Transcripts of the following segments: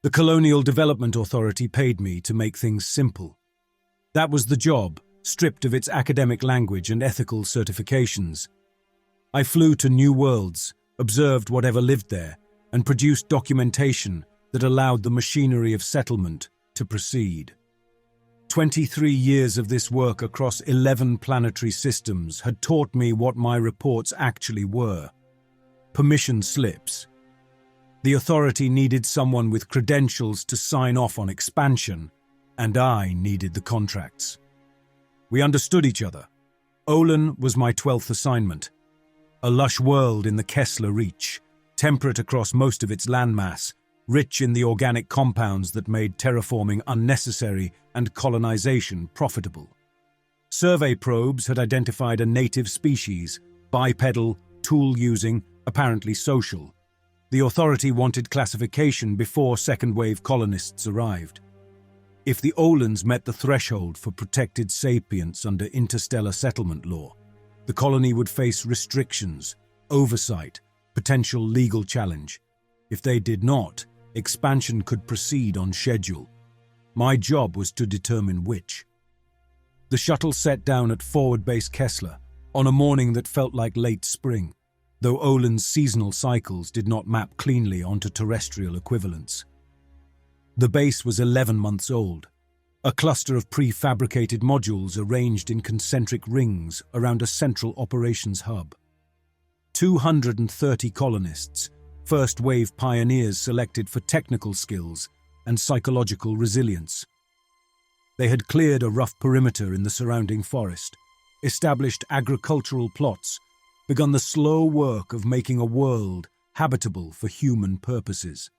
The Colonial Development Authority paid me to make things simple. That was the job, stripped of its academic language and ethical certifications. I flew to new worlds, observed whatever lived there, and produced documentation that allowed the machinery of settlement to proceed. 23 years of this work across 11 planetary systems had taught me what my reports actually were. Permission slips. The authority needed someone with credentials to sign off on expansion, and I needed the contracts. We understood each other. Olan was my 12th assignment. A lush world in the Kessler Reach, temperate across most of its landmass, rich in the organic compounds that made terraforming unnecessary and colonization profitable. Survey probes had identified a native species, bipedal, tool-using, apparently social. The authority wanted classification before second-wave colonists arrived. If the Olans met the threshold for protected sapients under interstellar settlement law, the colony would face restrictions, oversight, potential legal challenge. If they did not, expansion could proceed on schedule. My job was to determine which. The shuttle set down at Forward Base Kessler on a morning that felt like late spring, though Olan's seasonal cycles did not map cleanly onto terrestrial equivalents. The base was 11 months old, a cluster of prefabricated modules arranged in concentric rings around a central operations hub. 230 colonists, first-wave pioneers selected for technical skills and psychological resilience. They had cleared a rough perimeter in the surrounding forest, established agricultural plots, begun the slow work of making a world habitable for human purposes.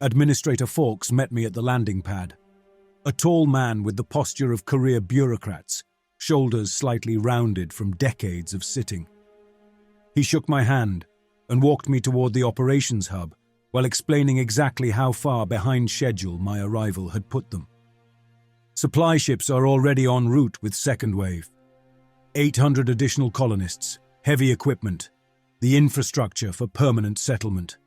Administrator Fawkes met me at the landing pad, a tall man with the posture of career bureaucrats, shoulders slightly rounded from decades of sitting. He shook my hand and walked me toward the operations hub while explaining exactly how far behind schedule my arrival had put them. Supply ships are already en route with second wave. 800 additional colonists, heavy equipment, the infrastructure for permanent settlement.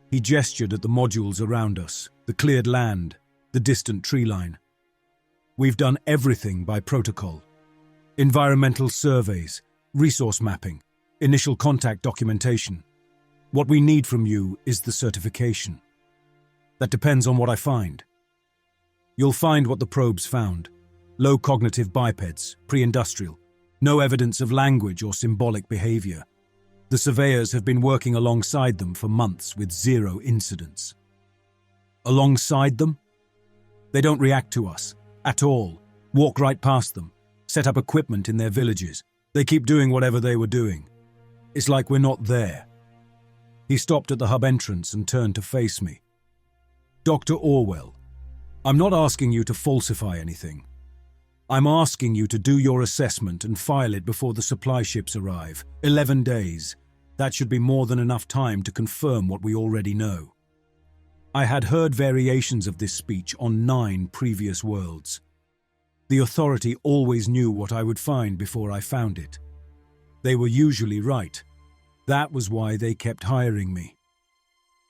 He gestured at the modules around us, the cleared land, the distant tree line. We've done everything by protocol. Environmental surveys, resource mapping, initial contact documentation. What we need from you is the certification. That depends on what I find. You'll find what the probes found. Low cognitive bipeds, pre-industrial. No evidence of language or symbolic behavior. The surveyors have been working alongside them for months with zero incidents. Alongside them? They don't react to us, at all. Walk right past them. Set up equipment in their villages. They keep doing whatever they were doing. It's like we're not there. He stopped at the hub entrance and turned to face me. Dr. Orwell, I'm not asking you to falsify anything. I'm asking you to do your assessment and file it before the supply ships arrive. 11 days. That should be more than enough time to confirm what we already know. I had heard variations of this speech on 9 previous worlds. The authority always knew what I would find before I found it. They were usually right. That was why they kept hiring me.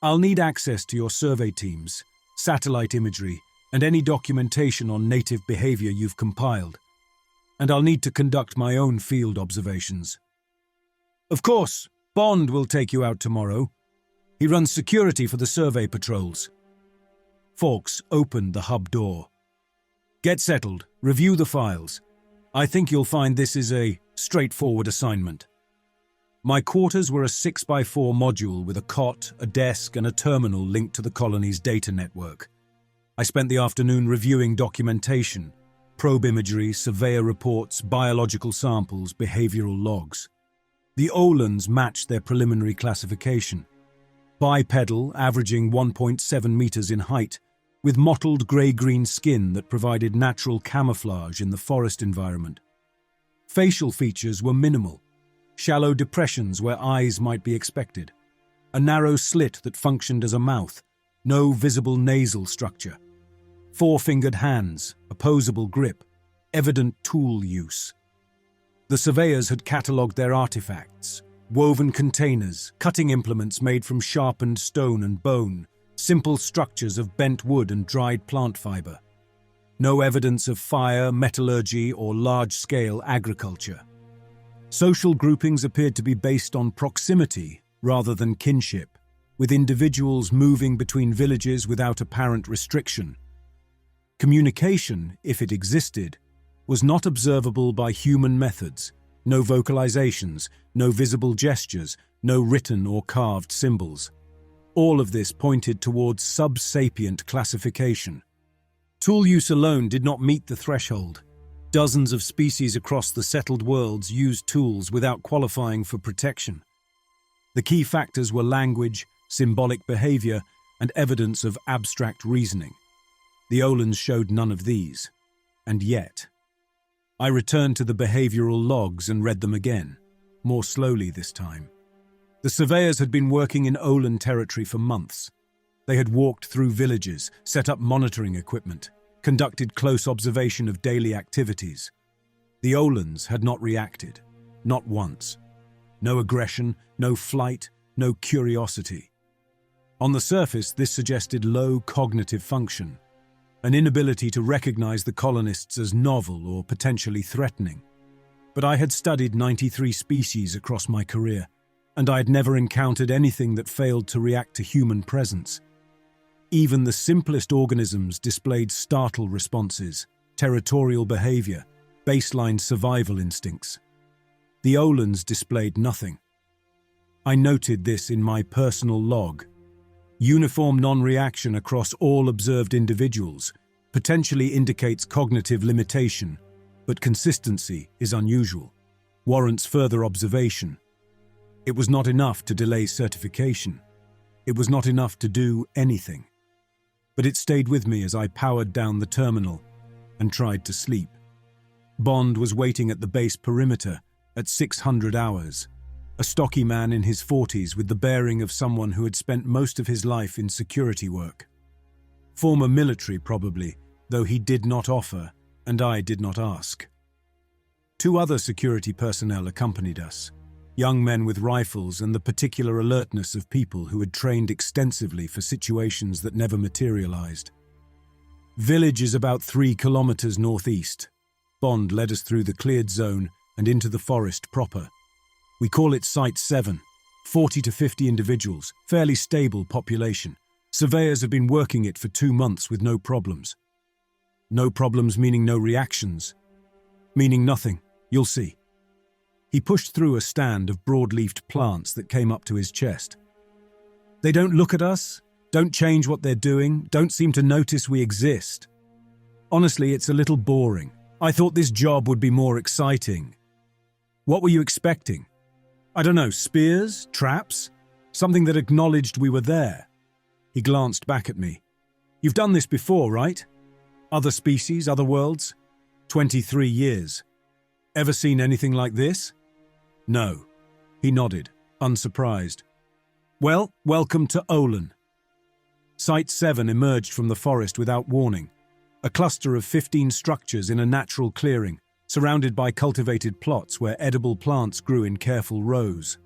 I'll need access to your survey teams, satellite imagery, and any documentation on native behavior you've compiled. And I'll need to conduct my own field observations. Of course, Bond will take you out tomorrow. He runs security for the survey patrols. Fawkes opened the hub door. Get settled, review the files. I think you'll find this is a straightforward assignment. My quarters were a 6x4 module with a cot, a desk, and a terminal linked to the colony's data network. I spent the afternoon reviewing documentation, probe imagery, surveyor reports, biological samples, behavioral logs. The Olans matched their preliminary classification. Bipedal, averaging 1.7 meters in height, with mottled grey-green skin that provided natural camouflage in the forest environment. Facial features were minimal. Shallow depressions where eyes might be expected. A narrow slit that functioned as a mouth. No visible nasal structure. 4-fingered hands, opposable grip, evident tool use. The surveyors had catalogued their artifacts, woven containers, cutting implements made from sharpened stone and bone, simple structures of bent wood and dried plant fiber. No evidence of fire, metallurgy, or large-scale agriculture. Social groupings appeared to be based on proximity rather than kinship, with individuals moving between villages without apparent restriction. Communication, if it existed, was not observable by human methods. No vocalizations, no visible gestures, no written or carved symbols. All of this pointed towards sub-sapient classification. Tool use alone did not meet the threshold. Dozens of species across the settled worlds used tools without qualifying for protection. The key factors were language, symbolic behavior, and evidence of abstract reasoning. The Olans showed none of these. And yet, I returned to the behavioral logs and read them again, more slowly this time. The surveyors had been working in Olan territory for months. They had walked through villages, set up monitoring equipment, conducted close observation of daily activities. The Olans had not reacted, not once. No aggression, no flight, no curiosity. On the surface, this suggested low cognitive function, an inability to recognize the colonists as novel or potentially threatening. But I had studied 93 species across my career, and I had never encountered anything that failed to react to human presence. Even the simplest organisms displayed startle responses, territorial behavior, baseline survival instincts. The Olans displayed nothing. I noted this in my personal log. Uniform non-reaction across all observed individuals potentially indicates cognitive limitation, but consistency is unusual, warrants further observation. It was not enough to delay certification. It was not enough to do anything. But it stayed with me as I powered down the terminal and tried to sleep. Bond was waiting at the base perimeter at 600 hours. A stocky man in his 40s with the bearing of someone who had spent most of his life in security work. Former military, probably, though he did not offer, and I did not ask. 2 other security personnel accompanied us, young men with rifles and the particular alertness of people who had trained extensively for situations that never materialized. Village is about 3 kilometers northeast. Bond led us through the cleared zone and into the forest proper. We call it Site 7, 40 to 50 individuals, fairly stable population. Surveyors have been working it for 2 months with no problems. No problems meaning no reactions. Meaning nothing, you'll see. He pushed through a stand of broad-leafed plants that came up to his chest. They don't look at us, don't change what they're doing, don't seem to notice we exist. Honestly, it's a little boring. I thought this job would be more exciting. What were you expecting? I don't know, spears, traps, something that acknowledged we were there. He glanced back at me. You've done this before, right? Other species, other worlds? 23 years. Ever seen anything like this? No. He nodded, unsurprised. Well, welcome to Olan. Site 7 emerged from the forest without warning. A cluster of 15 structures in a natural clearing, surrounded by cultivated plots where edible plants grew in careful rows.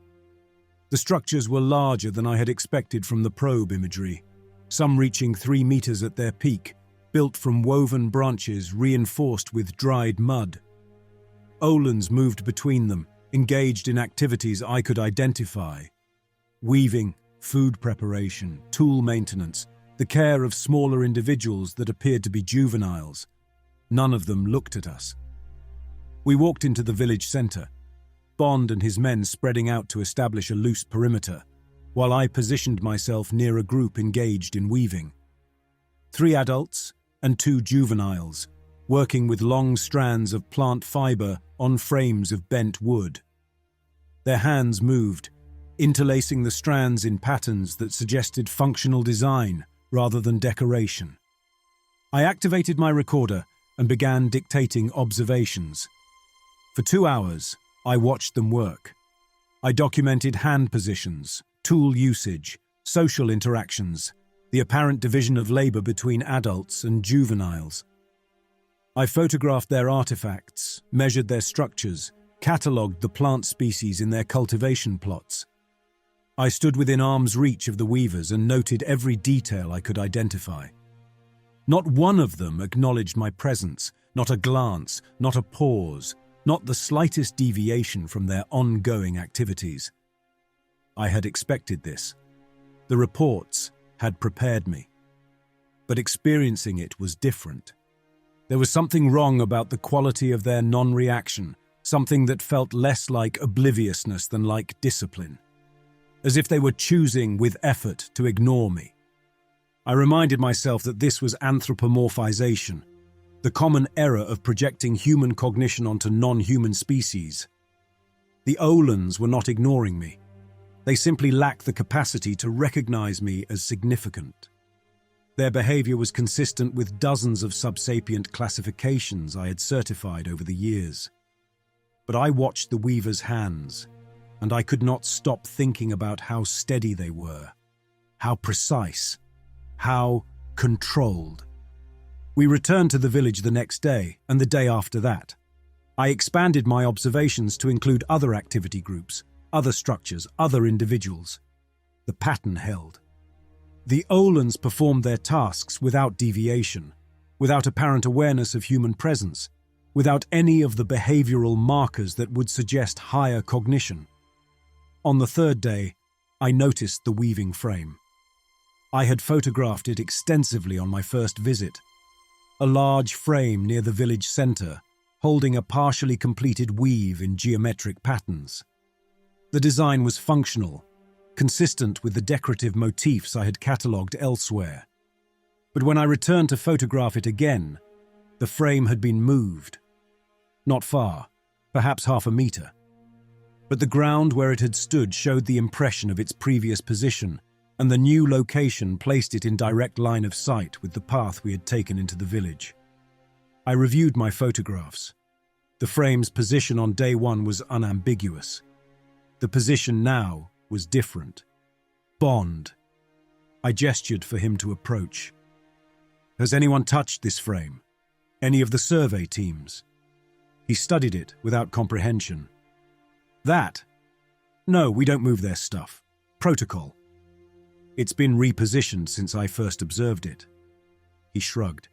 The structures were larger than I had expected from the probe imagery, some reaching 3 meters at their peak, built from woven branches reinforced with dried mud. Olans moved between them, engaged in activities I could identify. Weaving, food preparation, tool maintenance, the care of smaller individuals that appeared to be juveniles. None of them looked at us. We walked into the village center, Bond and his men spreading out to establish a loose perimeter, while I positioned myself near a group engaged in weaving. 3 adults and 2 juveniles, working with long strands of plant fiber on frames of bent wood. Their hands moved, interlacing the strands in patterns that suggested functional design rather than decoration. I activated my recorder and began dictating observations. For 2 hours, I watched them work. I documented hand positions, tool usage, social interactions, the apparent division of labor between adults and juveniles. I photographed their artifacts, measured their structures, catalogued the plant species in their cultivation plots. I stood within arm's reach of the weavers and noted every detail I could identify. Not one of them acknowledged my presence, not a glance, not a pause, not the slightest deviation from their ongoing activities. I had expected this. The reports had prepared me. But experiencing it was different. There was something wrong about the quality of their non-reaction, something that felt less like obliviousness than like discipline. As if they were choosing with effort to ignore me. I reminded myself that this was anthropomorphization, the common error of projecting human cognition onto non-human species. The Olans were not ignoring me. They simply lacked the capacity to recognize me as significant. Their behavior was consistent with dozens of sub-sapient classifications I had certified over the years. But I watched the weaver's hands, and I could not stop thinking about how steady they were, how precise, how controlled. We returned to the village the next day and the day after that. I expanded my observations to include other activity groups, other structures, other individuals. The pattern held. The Olans performed their tasks without deviation, without apparent awareness of human presence, without any of the behavioral markers that would suggest higher cognition. On the third day, I noticed the weaving frame. I had photographed it extensively on my first visit. A large frame near the village center, holding a partially completed weave in geometric patterns. The design was functional, consistent with the decorative motifs I had catalogued elsewhere. But when I returned to photograph it again, the frame had been moved. Not far, perhaps half a meter. But the ground where it had stood showed the impression of its previous position, and the new location placed it in direct line of sight with the path we had taken into the village. I reviewed my photographs. The frame's position on day one was unambiguous. The position now was different. Bond. I gestured for him to approach. Has anyone touched this frame? Any of the survey teams? He studied it without comprehension. That? No, we don't move their stuff. Protocol. It's been repositioned since I first observed it. He shrugged.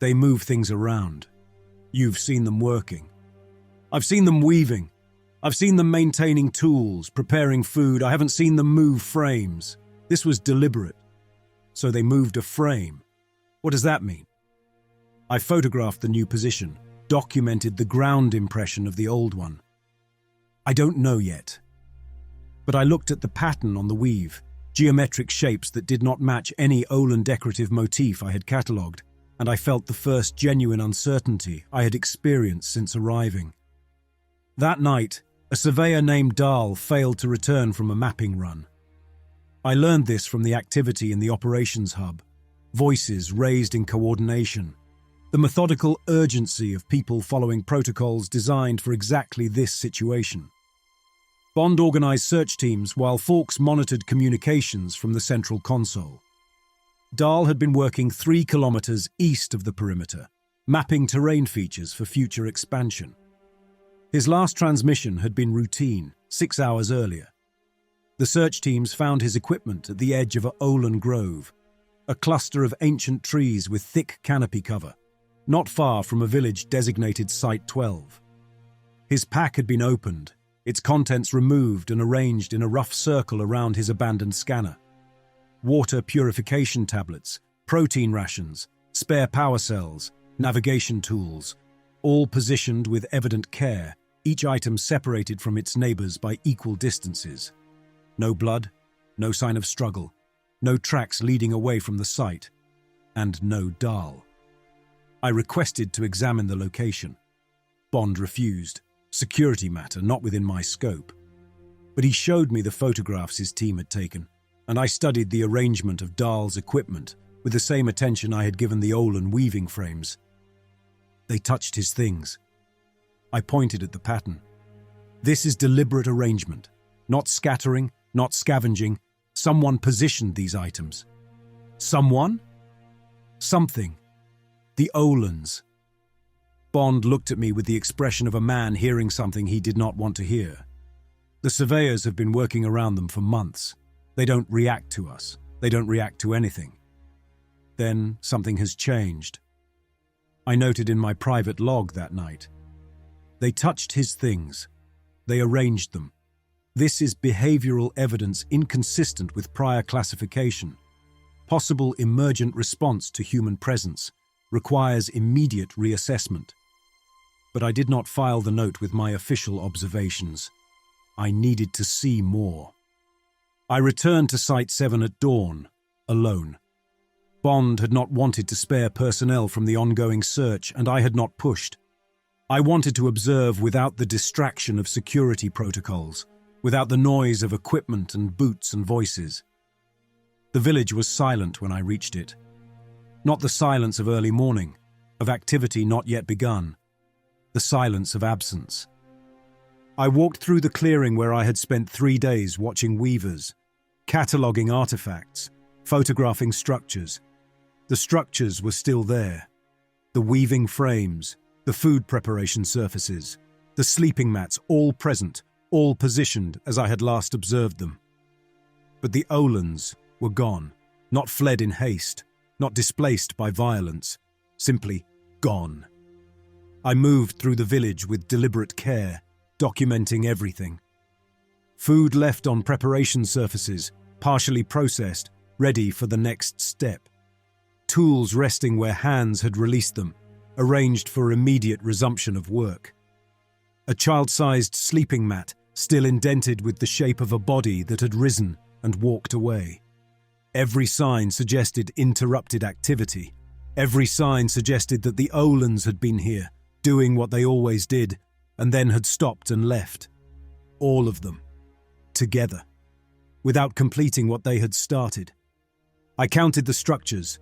They move things around. You've seen them working. I've seen them weaving. I've seen them maintaining tools, preparing food. I haven't seen them move frames. This was deliberate. So they moved a frame. What does that mean? I photographed the new position, documented the ground impression of the old one. I don't know yet. But I looked at the pattern on the weave, geometric shapes that did not match any Olan decorative motif I had catalogued, and I felt the first genuine uncertainty I had experienced since arriving. That night, a surveyor named Dahl failed to return from a mapping run. I learned this from the activity in the operations hub, voices raised in coordination, the methodical urgency of people following protocols designed for exactly this situation. Bond organized search teams while Fawkes monitored communications from the central console. Dahl had been working 3 kilometers east of the perimeter, mapping terrain features for future expansion. His last transmission had been routine, 6 hours earlier. The search teams found his equipment at the edge of a Olan grove, a cluster of ancient trees with thick canopy cover, not far from a village designated Site 12. His pack had been opened, its contents removed and arranged in a rough circle around his abandoned scanner. Water purification tablets, protein rations, spare power cells, navigation tools, all positioned with evident care, each item separated from its neighbors by equal distances. No blood, no sign of struggle, no tracks leading away from the site, and no Dahl. I requested to examine the location. Bond refused. Security matter, not within my scope. But he showed me the photographs his team had taken, and I studied the arrangement of Dahl's equipment with the same attention I had given the Olan weaving frames. They touched his things. I pointed at the pattern. This is deliberate arrangement, not scattering, not scavenging. Someone positioned these items. Someone? Something. The Olans. Bond looked at me with the expression of a man hearing something he did not want to hear. The surveyors have been working around them for months. They don't react to us. They don't react to anything. Then something has changed. I noted in my private log that night. They touched his things. They arranged them. This is behavioral evidence inconsistent with prior classification. Possible emergent response to human presence requires immediate reassessment. But I did not file the note with my official observations. I needed to see more. I returned to Site 7 at dawn, alone. Bond had not wanted to spare personnel from the ongoing search, and I had not pushed. I wanted to observe without the distraction of security protocols, without the noise of equipment and boots and voices. The village was silent when I reached it. Not the silence of early morning, of activity not yet begun. The silence of absence. I walked through the clearing where I had spent 3 days watching weavers, cataloguing artifacts, photographing structures. The structures were still there. The weaving frames, the food preparation surfaces, the sleeping mats, all present, all positioned as I had last observed them. But the Olans were gone, not fled in haste, not displaced by violence, simply gone. I moved through the village with deliberate care, documenting everything. Food left on preparation surfaces, partially processed, ready for the next step. Tools resting where hands had released them, arranged for immediate resumption of work. A child-sized sleeping mat, still indented with the shape of a body that had risen and walked away. Every sign suggested interrupted activity. Every sign suggested that the Olans had been here, doing what they always did, and then had stopped and left. All of them. Together. Without completing what they had started. I counted the structures.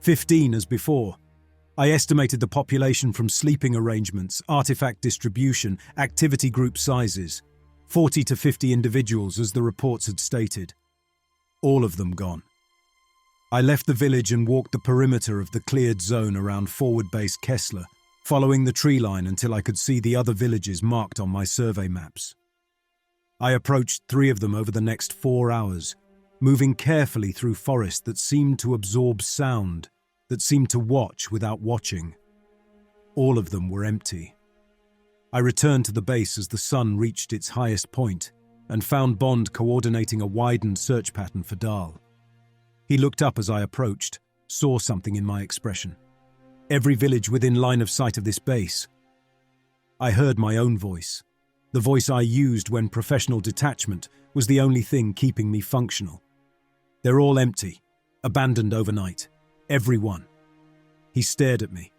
15 as before. I estimated the population from sleeping arrangements, artifact distribution, activity group sizes. 40 to 50 individuals as the reports had stated. All of them gone. I left the village and walked the perimeter of the cleared zone around Forward Base Kessler, following the tree line until I could see the other villages marked on my survey maps. I approached 3 of them over the next 4 hours, moving carefully through forest that seemed to absorb sound, that seemed to watch without watching. All of them were empty. I returned to the base as the sun reached its highest point and found Bond coordinating a widened search pattern for Dahl. He looked up as I approached, saw something in my expression. Every village within line of sight of this base. I heard my own voice. The voice I used when professional detachment was the only thing keeping me functional. They're all empty, abandoned overnight. Every one. He stared at me.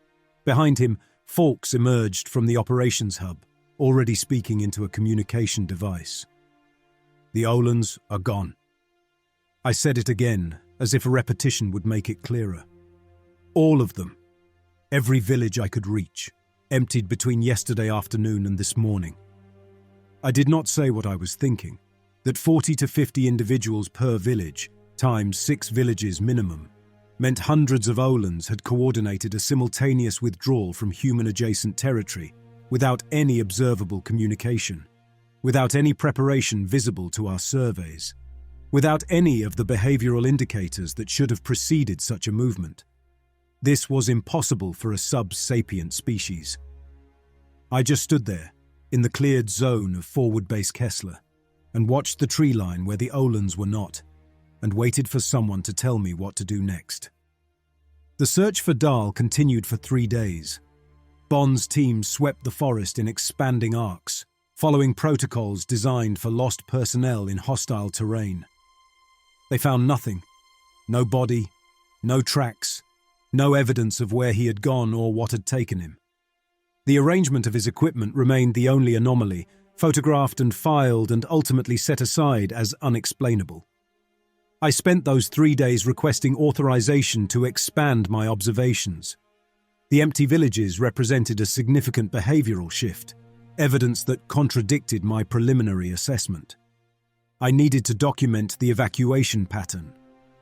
Behind him, Fawkes emerged from the operations hub, already speaking into a communication device. The Olans are gone. I said it again, as if a repetition would make it clearer. All of them. Every village I could reach, emptied between yesterday afternoon and this morning. I did not say what I was thinking, that 40 to 50 individuals per village, times 6 villages minimum, meant hundreds of Olans had coordinated a simultaneous withdrawal from human-adjacent territory without any observable communication, without any preparation visible to our surveys, without any of the behavioral indicators that should have preceded such a movement. This was impossible for a sub-sapient species. I just stood there, in the cleared zone of Forward Base Kessler, and watched the tree line where the Olans were not, and waited for someone to tell me what to do next. The search for Dahl continued for 3 days. Bond's team swept the forest in expanding arcs, following protocols designed for lost personnel in hostile terrain. They found nothing. No body, no tracks, no evidence of where he had gone or what had taken him. The arrangement of his equipment remained the only anomaly, photographed and filed and ultimately set aside as unexplainable. I spent those 3 days requesting authorization to expand my observations. The empty villages represented a significant behavioral shift, evidence that contradicted my preliminary assessment. I needed to document the evacuation pattern,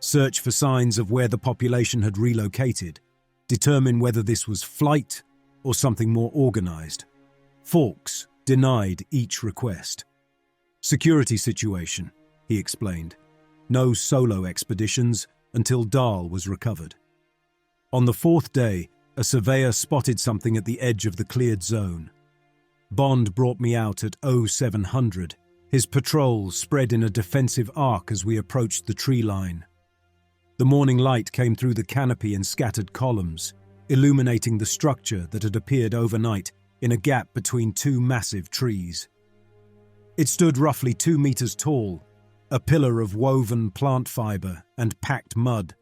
search for signs of where the population had relocated, determine whether this was flight or something more organized. Fawkes denied each request. Security situation, he explained. No solo expeditions until Dahl was recovered. On the fourth day, a surveyor spotted something at the edge of the cleared zone. Bond brought me out at 0700. His patrol spread in a defensive arc as we approached the tree line. The morning light came through the canopy in scattered columns, illuminating the structure that had appeared overnight in a gap between two massive trees. It stood roughly 2 meters tall, a pillar of woven plant fiber and packed mud,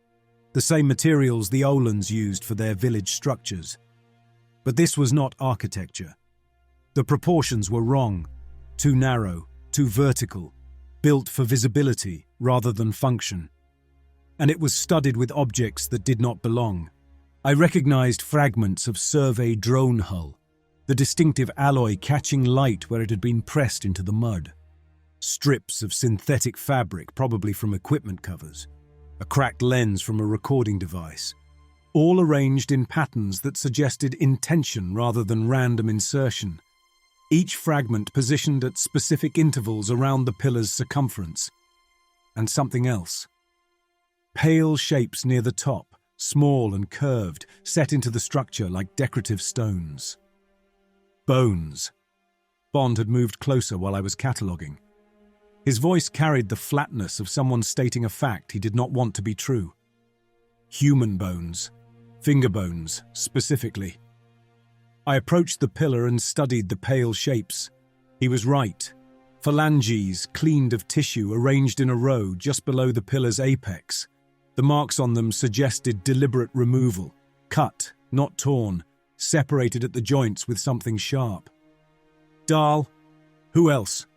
the same materials the Olans used for their village structures. But this was not architecture. The proportions were wrong, too narrow, too vertical, built for visibility rather than function. And it was studded with objects that did not belong. I recognized fragments of survey drone hull, the distinctive alloy catching light where it had been pressed into the mud. Strips of synthetic fabric, probably from equipment covers, a cracked lens from a recording device, all arranged in patterns that suggested intention rather than random insertion. Each fragment positioned at specific intervals around the pillar's circumference. And something else. Pale shapes near the top, small and curved, set into the structure like decorative stones. Bones. Bond had moved closer while I was cataloguing. His voice carried the flatness of someone stating a fact he did not want to be true. Human bones. Finger bones, specifically. I approached the pillar and studied the pale shapes. He was right. Phalanges, cleaned of tissue, arranged in a row just below the pillar's apex. The marks on them suggested deliberate removal. Cut, not torn, separated at the joints with something sharp. Dahl? Who else?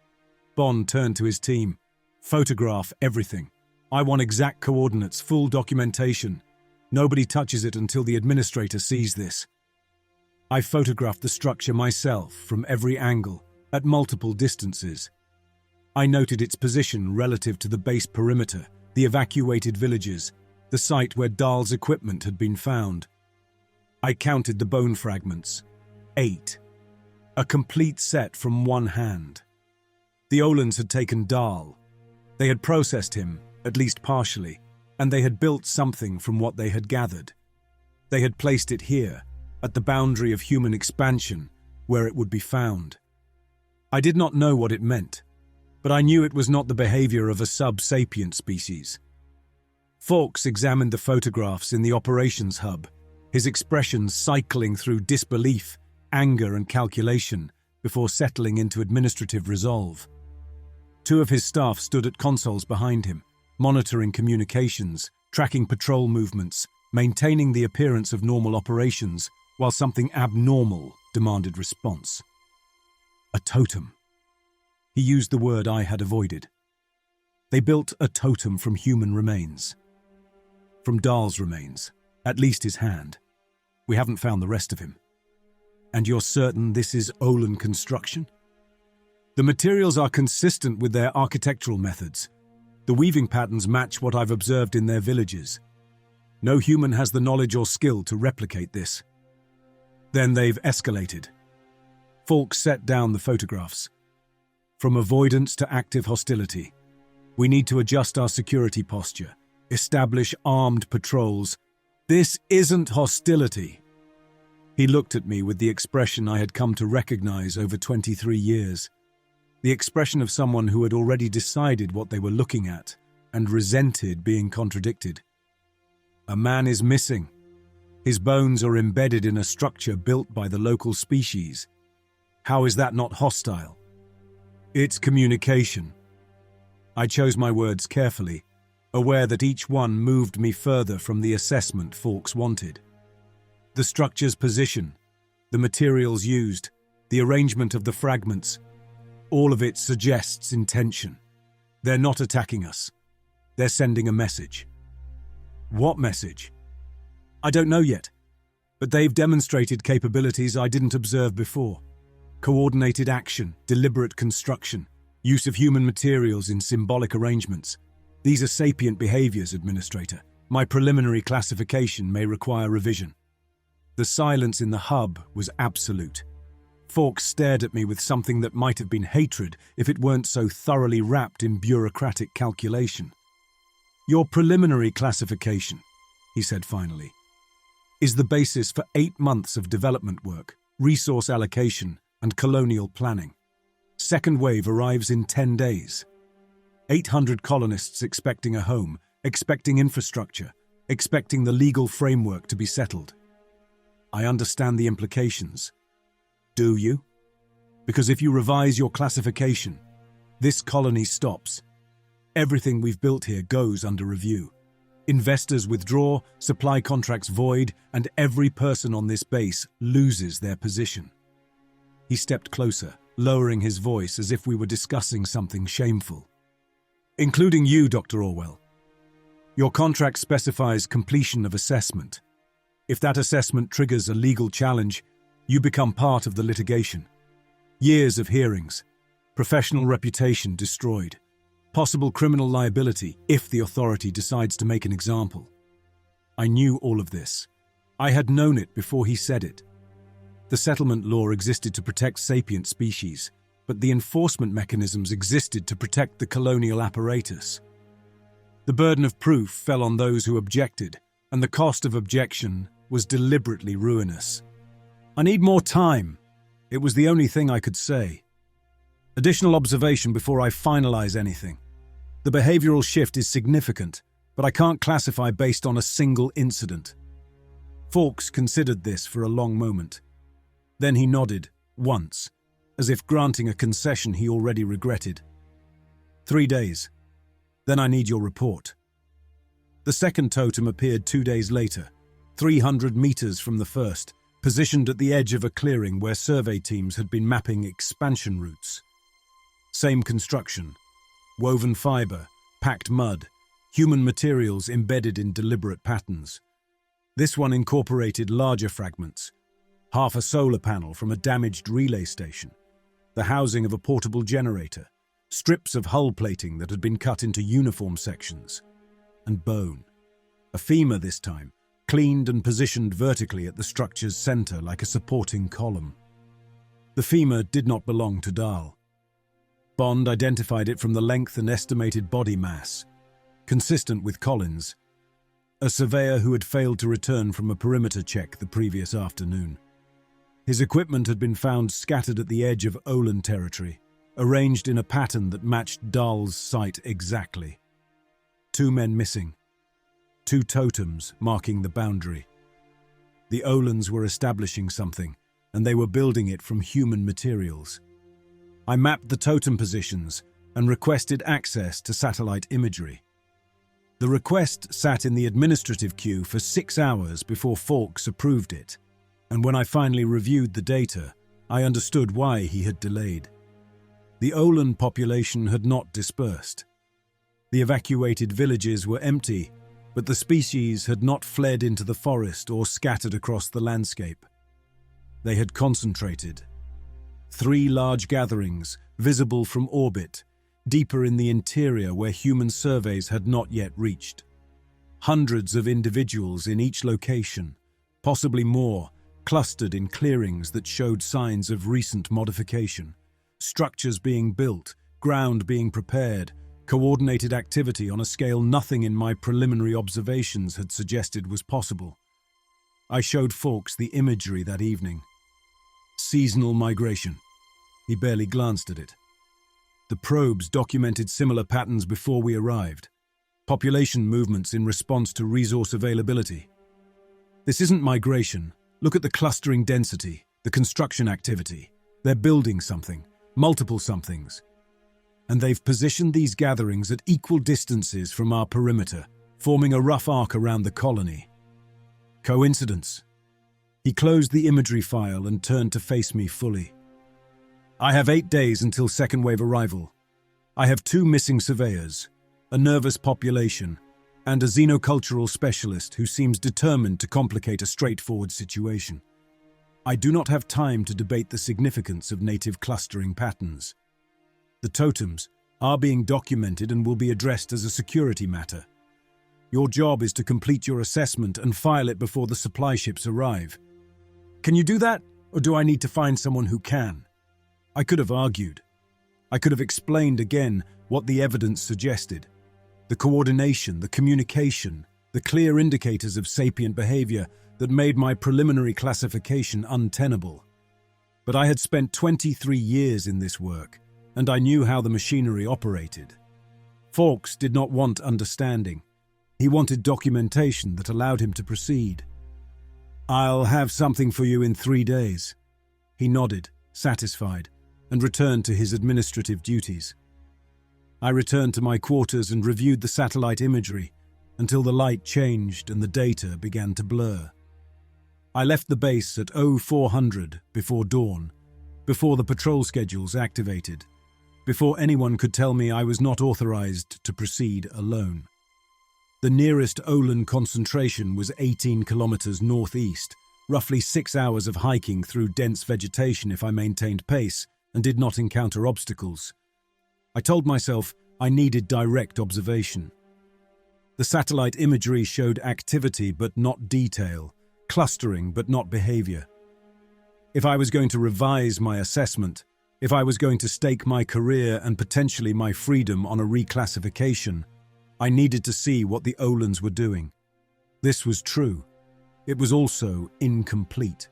Bond turned to his team. Photograph everything. I want exact coordinates, full documentation. Nobody touches it until the administrator sees this. I photographed the structure myself from every angle, at multiple distances. I noted its position relative to the base perimeter, the evacuated villages, the site where Dahl's equipment had been found. I counted the bone fragments. 8. A complete set from one hand. The Olans had taken Dahl. They had processed him, at least partially, and they had built something from what they had gathered. They had placed it here, at the boundary of human expansion, where it would be found. I did not know what it meant, but I knew it was not the behavior of a sub-sapient species. Fawkes examined the photographs in the operations hub, his expressions cycling through disbelief, anger, and calculation before settling into administrative resolve. 2 of his staff stood at consoles behind him, monitoring communications, tracking patrol movements, maintaining the appearance of normal operations, while something abnormal demanded response. A totem. He used the word I had avoided. They built a totem from human remains. From Dahl's remains, at least his hand. We haven't found the rest of him. And you're certain this is Olan construction? The materials are consistent with their architectural methods. The weaving patterns match what I've observed in their villages. No human has the knowledge or skill to replicate this. Then they've escalated. Falk set down the photographs. From avoidance to active hostility. We need to adjust our security posture, establish armed patrols. This isn't hostility. He looked at me with the expression I had come to recognize over 23 years. The expression of someone who had already decided what they were looking at and resented being contradicted. A man is missing. His bones are embedded in a structure built by the local species. How is that not hostile? It's communication. I chose my words carefully, aware that each one moved me further from the assessment Fawkes wanted. The structure's position, the materials used, the arrangement of the fragments, all of it suggests intention. They're not attacking us. They're sending a message. What message? I don't know yet, but they've demonstrated capabilities I didn't observe before. Coordinated action, deliberate construction, use of human materials in symbolic arrangements. These are sapient behaviors, Administrator. My preliminary classification may require revision. The silence in the hub was absolute. Fawkes stared at me with something that might have been hatred if it weren't so thoroughly wrapped in bureaucratic calculation. "Your preliminary classification," he said finally, "is the basis for 8 months of development work, resource allocation, and colonial planning. Second wave arrives in 10 days. 800 colonists expecting a home, expecting infrastructure, expecting the legal framework to be settled. I understand the implications. Do you? Because if you revise your classification, this colony stops. Everything we've built here goes under review. Investors withdraw, supply contracts void, and every person on this base loses their position." He stepped closer, lowering his voice as if we were discussing something shameful. "Including you, Dr. Orwell. Your contract specifies completion of assessment. If that assessment triggers a legal challenge, you become part of the litigation. Years of hearings, professional reputation destroyed, possible criminal liability if the authority decides to make an example." I knew all of this. I had known it before he said it. The settlement law existed to protect sapient species, but the enforcement mechanisms existed to protect the colonial apparatus. The burden of proof fell on those who objected, and the cost of objection was deliberately ruinous. "I need more time." It was the only thing I could say. "Additional observation before I finalize anything. The behavioral shift is significant, but I can't classify based on a single incident." Fawkes considered this for a long moment. Then he nodded, once, as if granting a concession he already regretted. 3 days. Then I need your report." The second totem appeared 2 days later, 300 meters from the first, positioned at the edge of a clearing where survey teams had been mapping expansion routes. Same construction. Woven fiber, packed mud, human materials embedded in deliberate patterns. This one incorporated larger fragments. Half a solar panel from a damaged relay station, the housing of a portable generator, strips of hull plating that had been cut into uniform sections, and bone. A femur this time, cleaned and positioned vertically at the structure's center like a supporting column. The femur did not belong to Dahl. Bond identified it from the length and estimated body mass, consistent with Collins, a surveyor who had failed to return from a perimeter check the previous afternoon. His equipment had been found scattered at the edge of Olan territory, arranged in a pattern that matched Dahl's site exactly. 2 men missing. 2 totems marking the boundary. The Olans were establishing something, and they were building it from human materials. I mapped the totem positions and requested access to satellite imagery. The request sat in the administrative queue for 6 hours before Fawkes approved it, and when I finally reviewed the data, I understood why he had delayed. The Olan population had not dispersed. The evacuated villages were empty, but the species had not fled into the forest or scattered across the landscape. They had concentrated. 3 large gatherings, visible from orbit, deeper in the interior where human surveys had not yet reached. Hundreds of individuals in each location, possibly more, clustered in clearings that showed signs of recent modification. Structures being built, ground being prepared, coordinated activity on a scale nothing in my preliminary observations had suggested was possible. I showed Fawkes the imagery that evening. Seasonal migration. He barely glanced at it. The probes documented similar patterns before we arrived. Population movements in response to resource availability. This isn't migration. Look at the clustering density, the construction activity. They're building something, multiple somethings. And they've positioned these gatherings at equal distances from our perimeter, forming a rough arc around the colony. Coincidence? He closed the imagery file and turned to face me fully. I have 8 days until second wave arrival. I have 2 missing surveyors, a nervous population, and a xenocultural specialist who seems determined to complicate a straightforward situation. I do not have time to debate the significance of native clustering patterns. The totems are being documented and will be addressed as a security matter. Your job is to complete your assessment and file it before the supply ships arrive. Can you do that? Or do I need to find someone who can? I could have argued. I could have explained again what the evidence suggested. The coordination, the communication, the clear indicators of sapient behavior that made my preliminary classification untenable. But I had spent 23 years in this work, and I knew how the machinery operated. Fawkes did not want understanding. He wanted documentation that allowed him to proceed. "I'll have something for you in 3 days." He nodded, satisfied, and returned to his administrative duties. I returned to my quarters and reviewed the satellite imagery until the light changed and the data began to blur. I left the base at 0400 before dawn, before the patrol schedules activated, before anyone could tell me I was not authorized to proceed alone. The nearest Olan concentration was 18 kilometers northeast, roughly 6 hours of hiking through dense vegetation if I maintained pace and did not encounter obstacles. I told myself I needed direct observation. The satellite imagery showed activity but not detail, clustering but not behavior. If I was going to revise my assessment, if I was going to stake my career and potentially my freedom on a reclassification, I needed to see what the Olans were doing. This was true. It was also incomplete.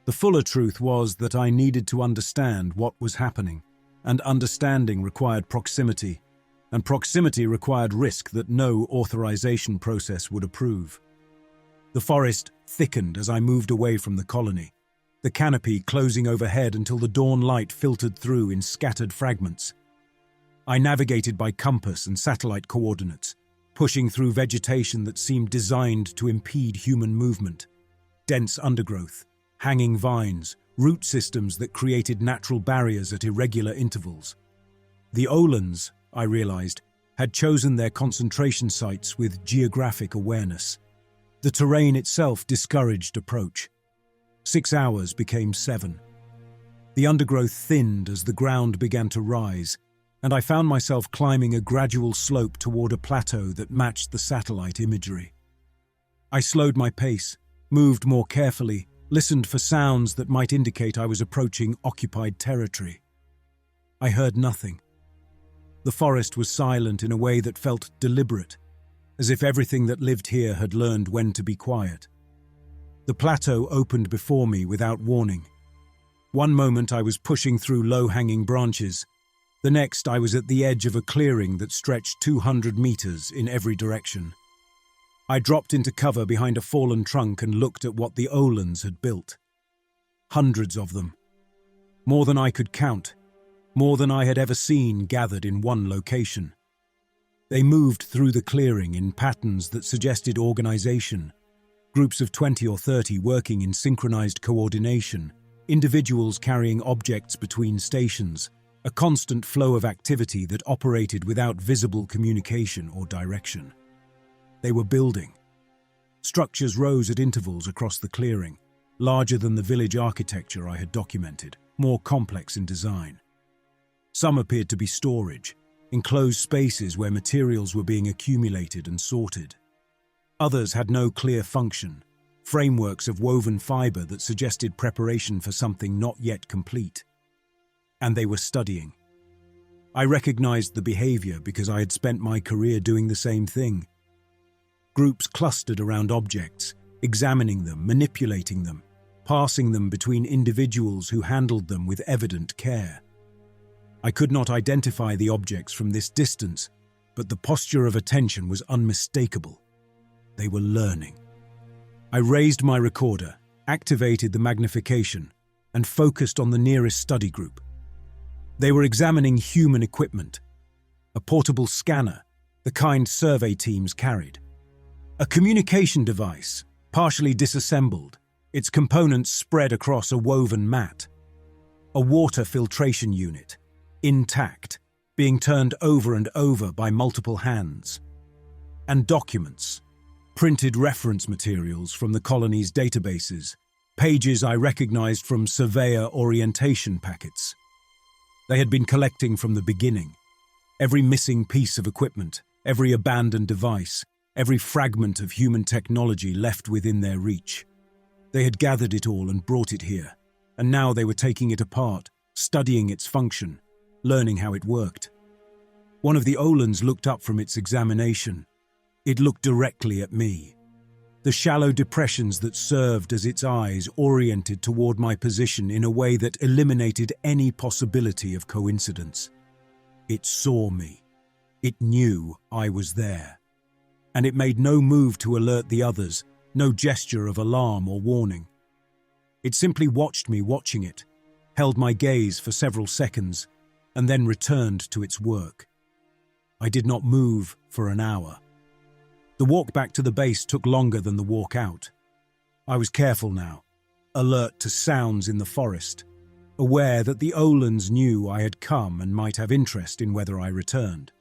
The fuller truth was that I needed to understand what was happening, and understanding required proximity, and proximity required risk that no authorization process would approve. The forest thickened as I moved away from the colony, the canopy closing overhead until the dawn light filtered through in scattered fragments. I navigated by compass and satellite coordinates, pushing through vegetation that seemed designed to impede human movement. Dense undergrowth, hanging vines, root systems that created natural barriers at irregular intervals. The Olans, I realized, had chosen their concentration sites with geographic awareness. The terrain itself discouraged approach. 6 hours became 7. The undergrowth thinned as the ground began to rise, and I found myself climbing a gradual slope toward a plateau that matched the satellite imagery. I slowed my pace, moved more carefully, listened for sounds that might indicate I was approaching occupied territory. I heard nothing. The forest was silent in a way that felt deliberate, as if everything that lived here had learned when to be quiet. The plateau opened before me without warning. One moment I was pushing through low-hanging branches. The next I was at the edge of a clearing that stretched 200 meters in every direction. I dropped into cover behind a fallen trunk and looked at what the Olans had built. Hundreds of them. More than I could count. More than I had ever seen gathered in one location. They moved through the clearing in patterns that suggested organization. Groups of 20 or 30 working in synchronized coordination. Individuals carrying objects between stations. A constant flow of activity that operated without visible communication or direction. They were building. Structures rose at intervals across the clearing, larger than the village architecture I had documented, more complex in design. Some appeared to be storage, enclosed spaces where materials were being accumulated and sorted. Others had no clear function, frameworks of woven fiber that suggested preparation for something not yet complete. And they were studying. I recognized the behavior because I had spent my career doing the same thing. Groups clustered around objects, examining them, manipulating them, passing them between individuals who handled them with evident care. I could not identify the objects from this distance, but the posture of attention was unmistakable. They were learning. I raised my recorder, activated the magnification, and focused on the nearest study group. They were examining human equipment, a portable scanner, the kind survey teams carried. A communication device, partially disassembled, its components spread across a woven mat. A water filtration unit, intact, being turned over and over by multiple hands. And documents, printed reference materials from the colony's databases, pages I recognized from surveyor orientation packets. They had been collecting from the beginning. Every missing piece of equipment, every abandoned device, every fragment of human technology left within their reach. They had gathered it all and brought it here, and now they were taking it apart, studying its function, learning how it worked. One of the Olans looked up from its examination. It looked directly at me. The shallow depressions that served as its eyes oriented toward my position in a way that eliminated any possibility of coincidence. It saw me. It knew I was there. And it made no move to alert the others, no gesture of alarm or warning. It simply watched me watching it, held my gaze for several seconds, and then returned to its work. I did not move for an hour. The walk back to the base took longer than the walk out. I was careful now, alert to sounds in the forest, aware that the Olans knew I had come and might have interest in whether I returned.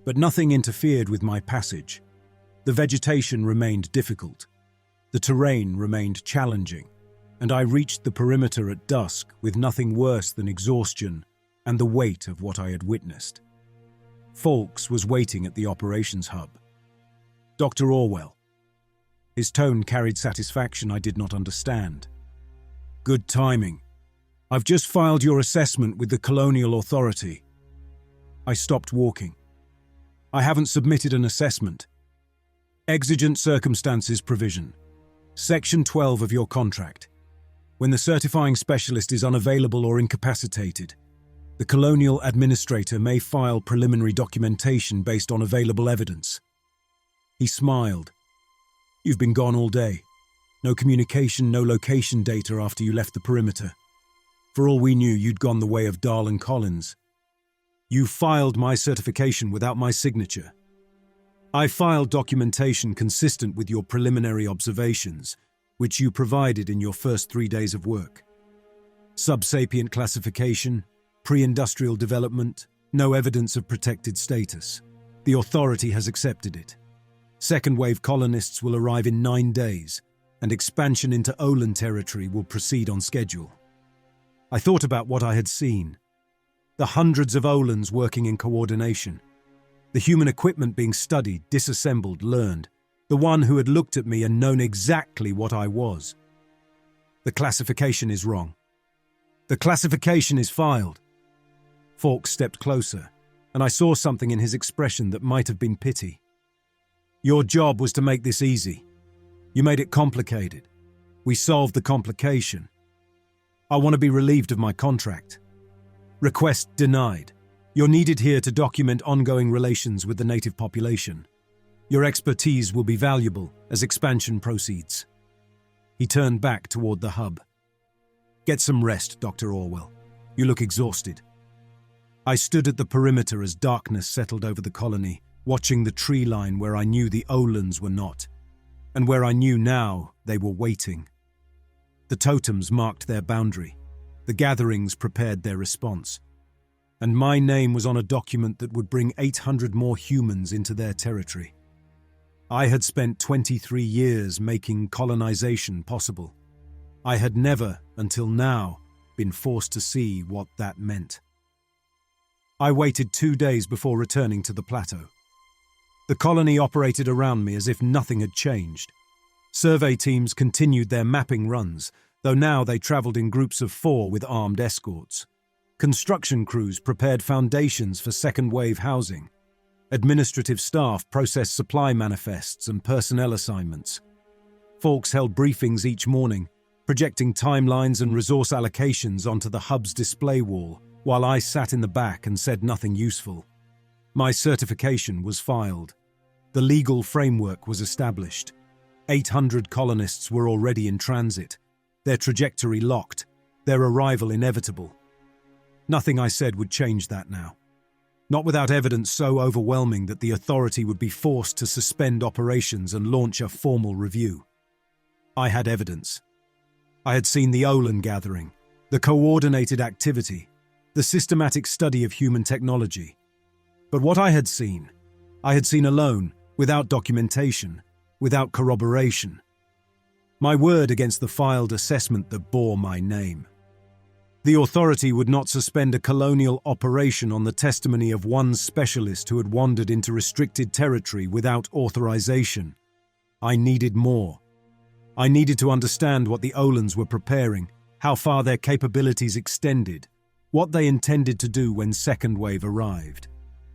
But nothing interfered with my passage. The vegetation remained difficult. The terrain remained challenging, and I reached the perimeter at dusk with nothing worse than exhaustion and the weight of what I had witnessed. Fawkes was waiting at the operations hub. Dr. Orwell. His tone carried satisfaction I did not understand. Good timing. I've just filed your assessment with the Colonial Authority. I stopped walking. I haven't submitted an assessment. Exigent circumstances provision. Section 12 of your contract. When the certifying specialist is unavailable or incapacitated, the Colonial Administrator may file preliminary documentation based on available evidence. He smiled. You've been gone all day. No communication, no location data after you left the perimeter. For all we knew, you'd gone the way of Dahl and Collins. You filed my certification without my signature. I filed documentation consistent with your preliminary observations, which you provided in your first 3 days of work. Sub-sapient classification, pre-industrial development, no evidence of protected status. The authority has accepted it. Second-wave colonists will arrive in 9 days, and expansion into Olan territory will proceed on schedule. I thought about what I had seen. The hundreds of Olans working in coordination. The human equipment being studied, disassembled, learned. The one who had looked at me and known exactly what I was. The classification is wrong. The classification is filed. Fawkes stepped closer, and I saw something in his expression that might have been pity. Your job was to make this easy. You made it complicated. We solved the complication. I want to be relieved of my contract. Request denied. You're needed here to document ongoing relations with the native population. Your expertise will be valuable as expansion proceeds. He turned back toward the hub. Get some rest, Dr. Orwell. You look exhausted. I stood at the perimeter as darkness settled over the colony, watching the tree line where I knew the Olans were not, and where I knew now they were waiting. The totems marked their boundary. The gatherings prepared their response. And my name was on a document that would bring 800 more humans into their territory. I had spent 23 years making colonization possible. I had never, until now, been forced to see what that meant. I waited 2 days before returning to the plateau. The colony operated around me as if nothing had changed. Survey teams continued their mapping runs, though now they traveled in groups of 4 with armed escorts. Construction crews prepared foundations for second-wave housing. Administrative staff processed supply manifests and personnel assignments. Fawkes held briefings each morning, projecting timelines and resource allocations onto the hub's display wall, while I sat in the back and said nothing useful. My certification was filed. The legal framework was established. 800 colonists were already in transit, their trajectory locked, their arrival inevitable. Nothing I said would change that now. Not without evidence so overwhelming that the authority would be forced to suspend operations and launch a formal review. I had evidence. I had seen the Olan gathering, the coordinated activity, the systematic study of human technology. But what I had seen alone, without documentation, without corroboration. My word against the filed assessment that bore my name. The authority would not suspend a colonial operation on the testimony of one specialist who had wandered into restricted territory without authorization. I needed more. I needed to understand what the Olans were preparing, how far their capabilities extended, what they intended to do when second wave arrived.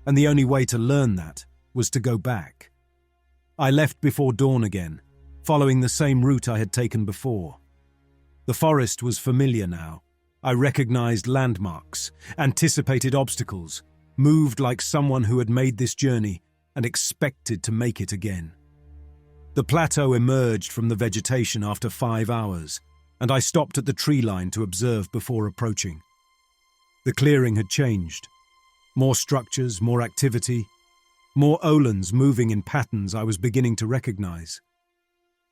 And the only way to learn that was to go back. I left before dawn again, following the same route I had taken before. The forest was familiar now. I recognized landmarks, anticipated obstacles, moved like someone who had made this journey and expected to make it again. The plateau emerged from the vegetation after 5 hours, and I stopped at the tree line to observe before approaching. The clearing had changed. More structures, more activity, more Olans moving in patterns I was beginning to recognize.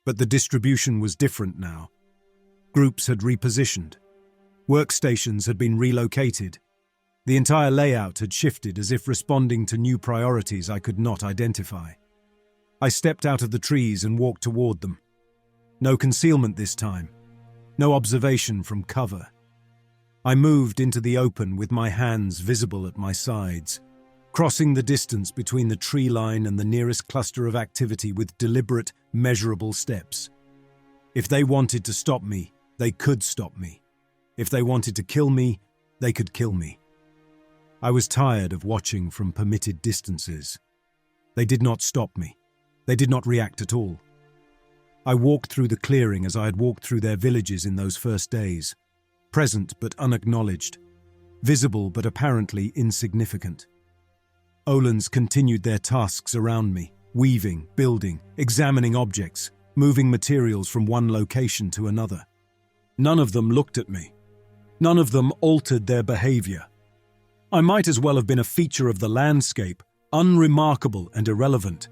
But the distribution was different now. Groups had repositioned. Workstations had been relocated. The entire layout had shifted as if responding to new priorities I could not identify. I stepped out of the trees and walked toward them. No concealment this time. No observation from cover. I moved into the open with my hands visible at my sides, crossing the distance between the tree line and the nearest cluster of activity with deliberate, measurable steps. If they wanted to stop me, they could stop me. If they wanted to kill me, they could kill me. I was tired of watching from permitted distances. They did not stop me. They did not react at all. I walked through the clearing as I had walked through their villages in those first days, present but unacknowledged, visible but apparently insignificant. Olans continued their tasks around me, weaving, building, examining objects, moving materials from one location to another. None of them looked at me. None of them altered their behavior. I might as well have been a feature of the landscape, unremarkable and irrelevant.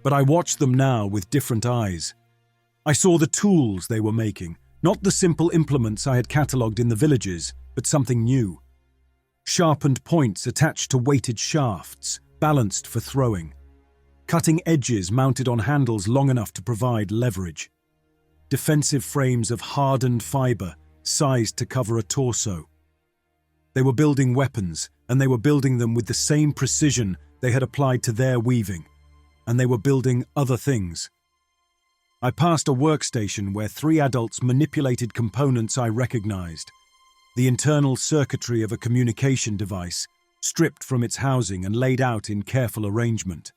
But I watched them now with different eyes. I saw the tools they were making, not the simple implements I had catalogued in the villages, but something new. Sharpened points attached to weighted shafts, balanced for throwing. Cutting edges mounted on handles long enough to provide leverage. Defensive frames of hardened fiber, sized to cover a torso. They were building weapons, and they were building them with the same precision they had applied to their weaving, and they were building other things. I passed a workstation where 3 adults manipulated components I recognized. The internal circuitry of a communication device, stripped from its housing and laid out in careful arrangement.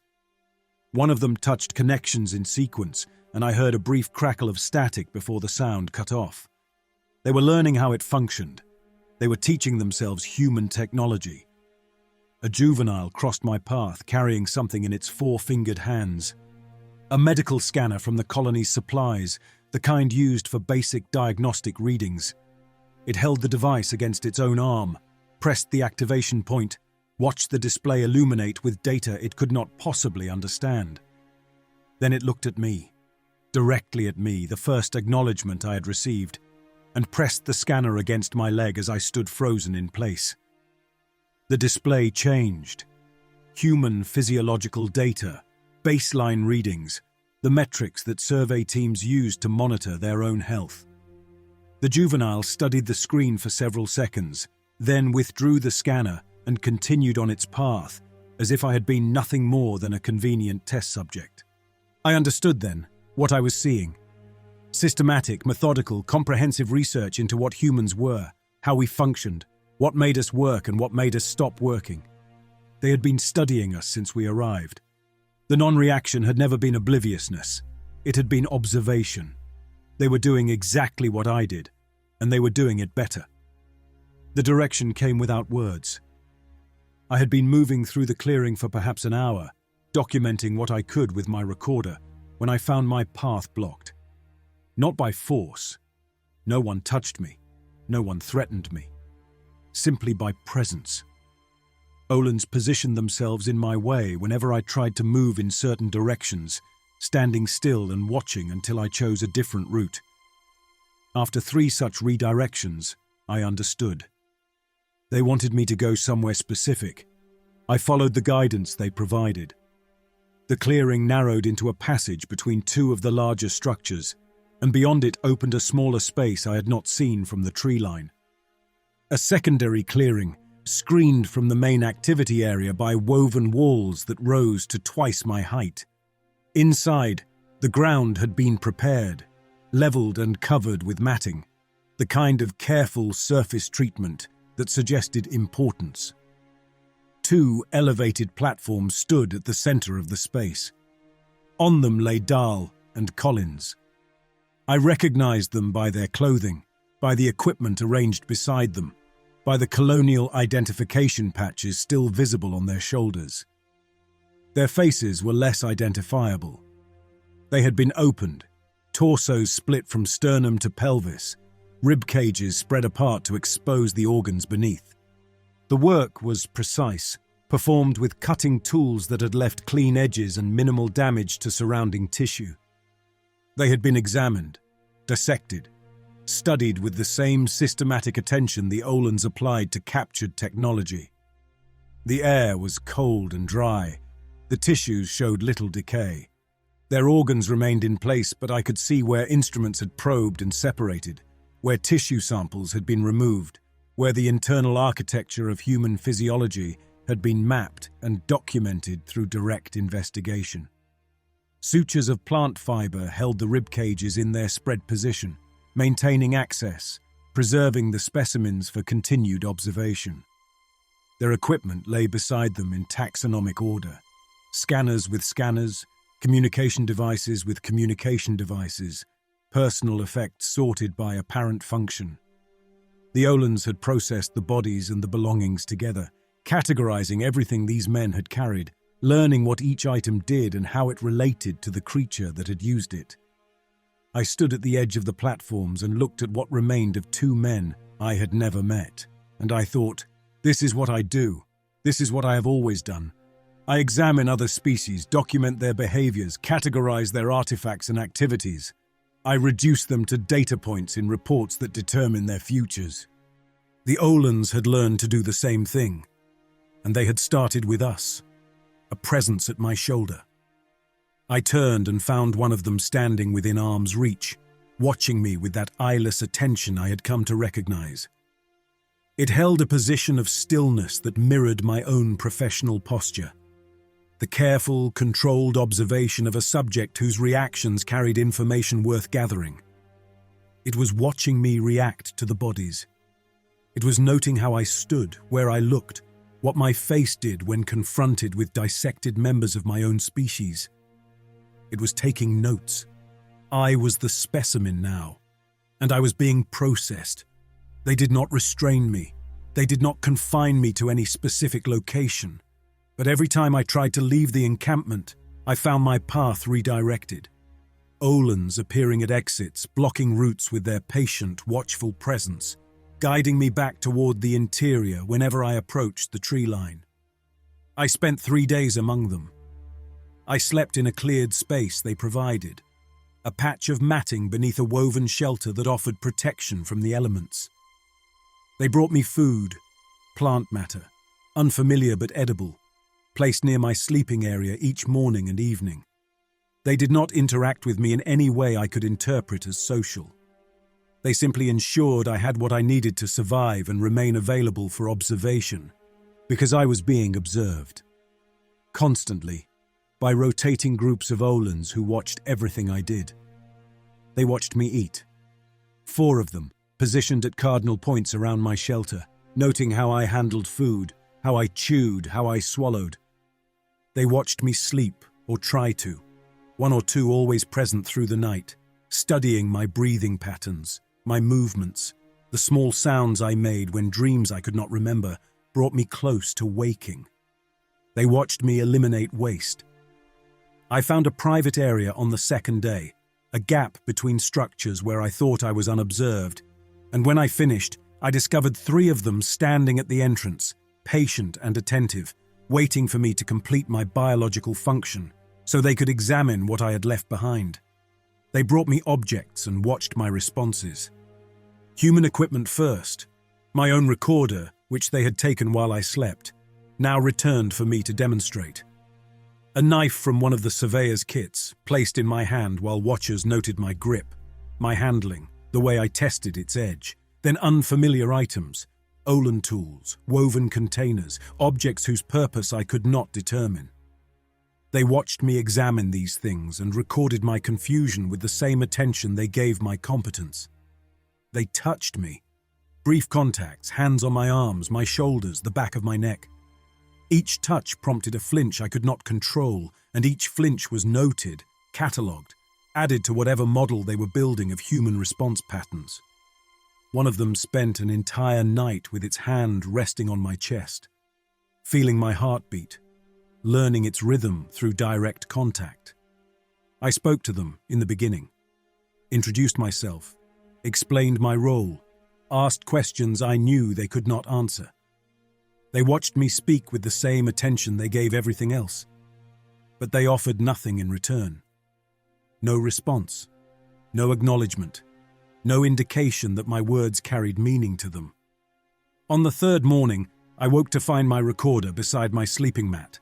One of them touched connections in sequence, and I heard a brief crackle of static before the sound cut off. They were learning how it functioned. They were teaching themselves human technology. A juvenile crossed my path, carrying something in its 4-fingered hands. A medical scanner from the colony's supplies, the kind used for basic diagnostic readings. It held the device against its own arm, pressed the activation point, watched the display illuminate with data it could not possibly understand. Then it looked at me, directly at me, the first acknowledgement I had received, and pressed the scanner against my leg as I stood frozen in place. The display changed. Human physiological data, baseline readings, the metrics that survey teams used to monitor their own health. The juvenile studied the screen for several seconds, then withdrew the scanner and continued on its path, as if I had been nothing more than a convenient test subject. I understood then what I was seeing. Systematic, methodical, comprehensive research into what humans were, how we functioned, what made us work and what made us stop working. They had been studying us since we arrived. The non-reaction had never been obliviousness. It had been observation. They were doing exactly what I did, and they were doing it better. The direction came without words. I had been moving through the clearing for perhaps an hour, documenting what I could with my recorder, when I found my path blocked. Not by force. No one touched me. No one threatened me. Simply by presence. Olans positioned themselves in my way whenever I tried to move in certain directions, standing still and watching until I chose a different route. After 3 such redirections, I understood. They wanted me to go somewhere specific. I followed the guidance they provided. The clearing narrowed into a passage between 2 of the larger structures, and beyond it opened a smaller space I had not seen from the tree line. A secondary clearing, screened from the main activity area by woven walls that rose to twice my height. Inside, the ground had been prepared, leveled and covered with matting. the kind of careful surface treatment that suggested importance. 2 elevated platforms stood at the center of the space. On them lay Dahl and Collins. I recognized them by their clothing, by the equipment arranged beside them, by the colonial identification patches still visible on their shoulders. Their faces were less identifiable. They had been opened, torsos split from sternum to pelvis, rib cages spread apart to expose the organs beneath. The work was precise, performed with cutting tools that had left clean edges and minimal damage to surrounding tissue. They had been examined, dissected, studied with the same systematic attention the Olans applied to captured technology. The air was cold and dry. The tissues showed little decay. Their organs remained in place, but I could see where instruments had probed and separated, where tissue samples had been removed, where the internal architecture of human physiology had been mapped and documented through direct investigation. Sutures of plant fiber held the rib cages in their spread position, maintaining access, preserving the specimens for continued observation. Their equipment lay beside them in taxonomic order. Scanners with scanners, communication devices with communication devices, personal effects sorted by apparent function. The Olans had processed the bodies and the belongings together, categorizing everything these men had carried, learning what each item did and how it related to the creature that had used it. I stood at the edge of the platforms and looked at what remained of 2 men I had never met, and I thought, this is what I do. This is what I have always done. I examine other species, document their behaviors, categorize their artifacts and activities. I reduce them to data points in reports that determine their futures. The Olans had learned to do the same thing, and they had started with us, a presence at my shoulder. I turned and found one of them standing within arm's reach, watching me with that eyeless attention I had come to recognize. It held a position of stillness that mirrored my own professional posture, the careful, controlled observation of a subject whose reactions carried information worth gathering. It was watching me react to the bodies. It was noting how I stood, where I looked, what my face did when confronted with dissected members of my own species. It was taking notes. I was the specimen now, and I was being processed. They did not restrain me. They did not confine me to any specific location. But every time I tried to leave the encampment, I found my path redirected. Olans appearing at exits, blocking routes with their patient, watchful presence, guiding me back toward the interior whenever I approached the tree line. I spent 3 days among them. I slept in a cleared space they provided, a patch of matting beneath a woven shelter that offered protection from the elements. They brought me food, plant matter, unfamiliar but edible, placed near my sleeping area each morning and evening. They did not interact with me in any way I could interpret as social. They simply ensured I had what I needed to survive and remain available for observation, because I was being observed. Constantly, by rotating groups of Olans who watched everything I did. They watched me eat. 4 of them, positioned at cardinal points around my shelter, noting how I handled food, how I chewed, how I swallowed. They watched me sleep, or try to, 1 or 2 always present through the night, studying my breathing patterns, my movements, the small sounds I made when dreams I could not remember brought me close to waking. They watched me eliminate waste. I found a private area on the 2nd day, a gap between structures where I thought I was unobserved, and when I finished, I discovered 3 of them standing at the entrance, patient and attentive, waiting for me to complete my biological function, so they could examine what I had left behind. They brought me objects and watched my responses. Human equipment first. My own recorder, which they had taken while I slept, now returned for me to demonstrate. A knife from one of the surveyor's kits, placed in my hand while watchers noted my grip, my handling, the way I tested its edge. Then unfamiliar items, Olan tools, woven containers, objects whose purpose I could not determine. They watched me examine these things and recorded my confusion with the same attention they gave my competence. They touched me. Brief contacts, hands on my arms, my shoulders, the back of my neck. Each touch prompted a flinch I could not control, and each flinch was noted, catalogued, added to whatever model they were building of human response patterns. One of them spent an entire night with its hand resting on my chest, feeling my heartbeat, learning its rhythm through direct contact. I spoke to them in the beginning, introduced myself, explained my role, asked questions I knew they could not answer. They watched me speak with the same attention they gave everything else, but they offered nothing in return. No response, no acknowledgement, no indication that my words carried meaning to them. On the third morning, I woke to find my recorder beside my sleeping mat.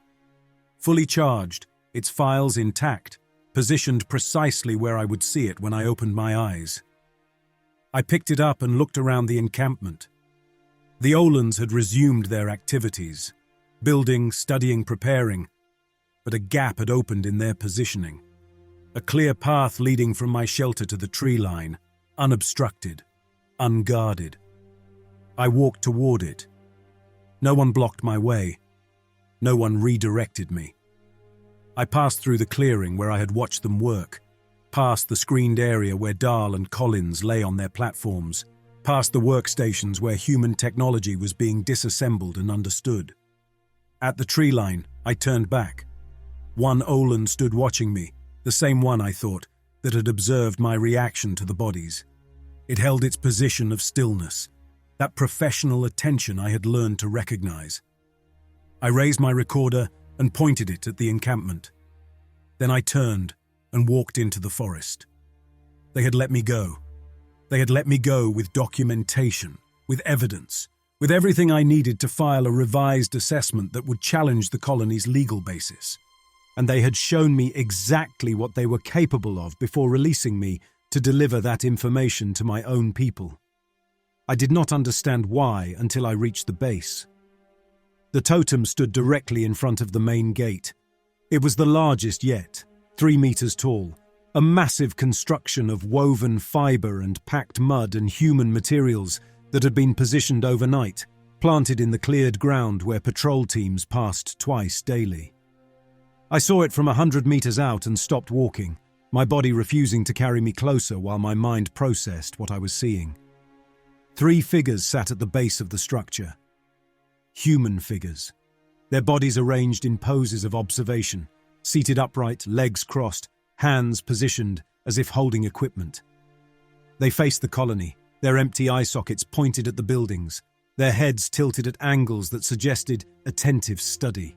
Fully charged, its files intact, positioned precisely where I would see it when I opened my eyes. I picked it up and looked around the encampment. The Olans had resumed their activities, building, studying, preparing, but a gap had opened in their positioning. A clear path leading from my shelter to the tree line, unobstructed, unguarded. I walked toward it. No one blocked my way. No one redirected me. I passed through the clearing where I had watched them work, past the screened area where Dahl and Collins lay on their platforms, past the workstations where human technology was being disassembled and understood. At the tree line, I turned back. One Olan stood watching me, the same one, I thought, that had observed my reaction to the bodies. It held its position of stillness, that professional attention I had learned to recognize. I raised my recorder and pointed it at the encampment. Then I turned and walked into the forest. They had let me go. They had let me go with documentation, with evidence, with everything I needed to file a revised assessment that would challenge the colony's legal basis. And they had shown me exactly what they were capable of before releasing me to deliver that information to my own people. I did not understand why until I reached the base. The totem stood directly in front of the main gate. It was the largest yet, 3 meters tall, a massive construction of woven fiber and packed mud and human materials that had been positioned overnight, planted in the cleared ground where patrol teams passed twice daily. I saw it from 100 meters out and stopped walking, my body refusing to carry me closer while my mind processed what I was seeing. 3 figures sat at the base of the structure. Human figures, their bodies arranged in poses of observation, seated upright, legs crossed, hands positioned as if holding equipment. They faced the colony, their empty eye sockets pointed at the buildings, their heads tilted at angles that suggested attentive study.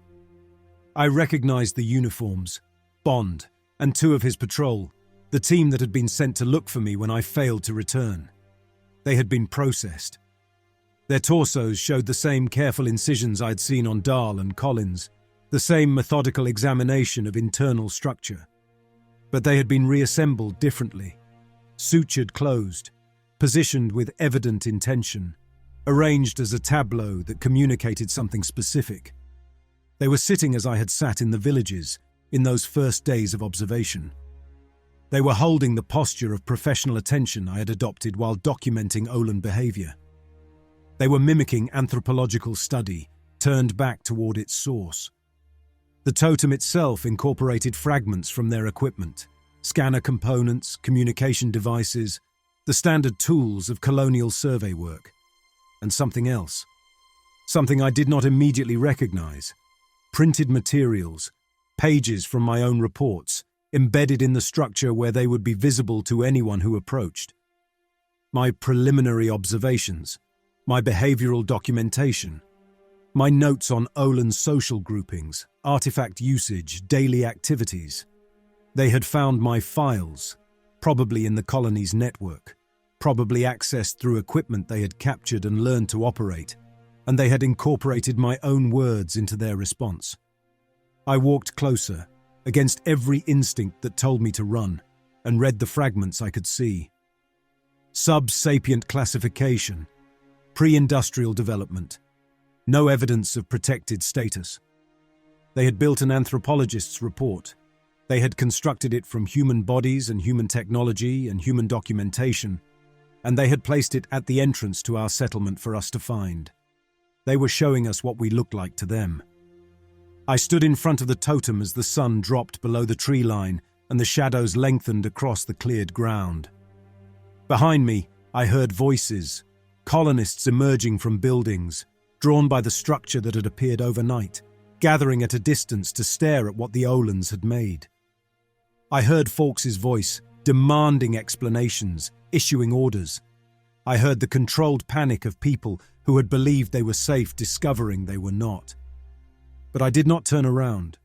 I recognized the uniforms, Bond, and 2 of his patrol, the team that had been sent to look for me when I failed to return. They had been processed. Their torsos showed the same careful incisions I'd seen on Dahl and Collins, the same methodical examination of internal structure. But they had been reassembled differently, sutured closed, positioned with evident intention, arranged as a tableau that communicated something specific. They were sitting as I had sat in the villages in those first days of observation. They were holding the posture of professional attention I had adopted while documenting Olan behavior. They were mimicking anthropological study, turned back toward its source. The totem itself incorporated fragments from their equipment, scanner components, communication devices, the standard tools of colonial survey work, and something else. Something I did not immediately recognize. Printed materials, pages from my own reports, embedded in the structure where they would be visible to anyone who approached. My preliminary observations, my behavioral documentation, my notes on Olan's social groupings, artifact usage, daily activities. They had found my files, probably in the colony's network, probably accessed through equipment they had captured and learned to operate, and they had incorporated my own words into their response. I walked closer, against every instinct that told me to run, and read the fragments I could see. Sub-sapient classification, pre-industrial development, no evidence of protected status. They had built an anthropologist's report. They had constructed it from human bodies and human technology and human documentation, and they had placed it at the entrance to our settlement for us to find. They were showing us what we looked like to them. I stood in front of the totem as the sun dropped below the tree line and the shadows lengthened across the cleared ground. Behind me, I heard voices, colonists emerging from buildings, drawn by the structure that had appeared overnight, gathering at a distance to stare at what the Olans had made. I heard Fawkes's voice, demanding explanations, issuing orders. I heard the controlled panic of people who had believed they were safe, discovering they were not. But I did not turn around.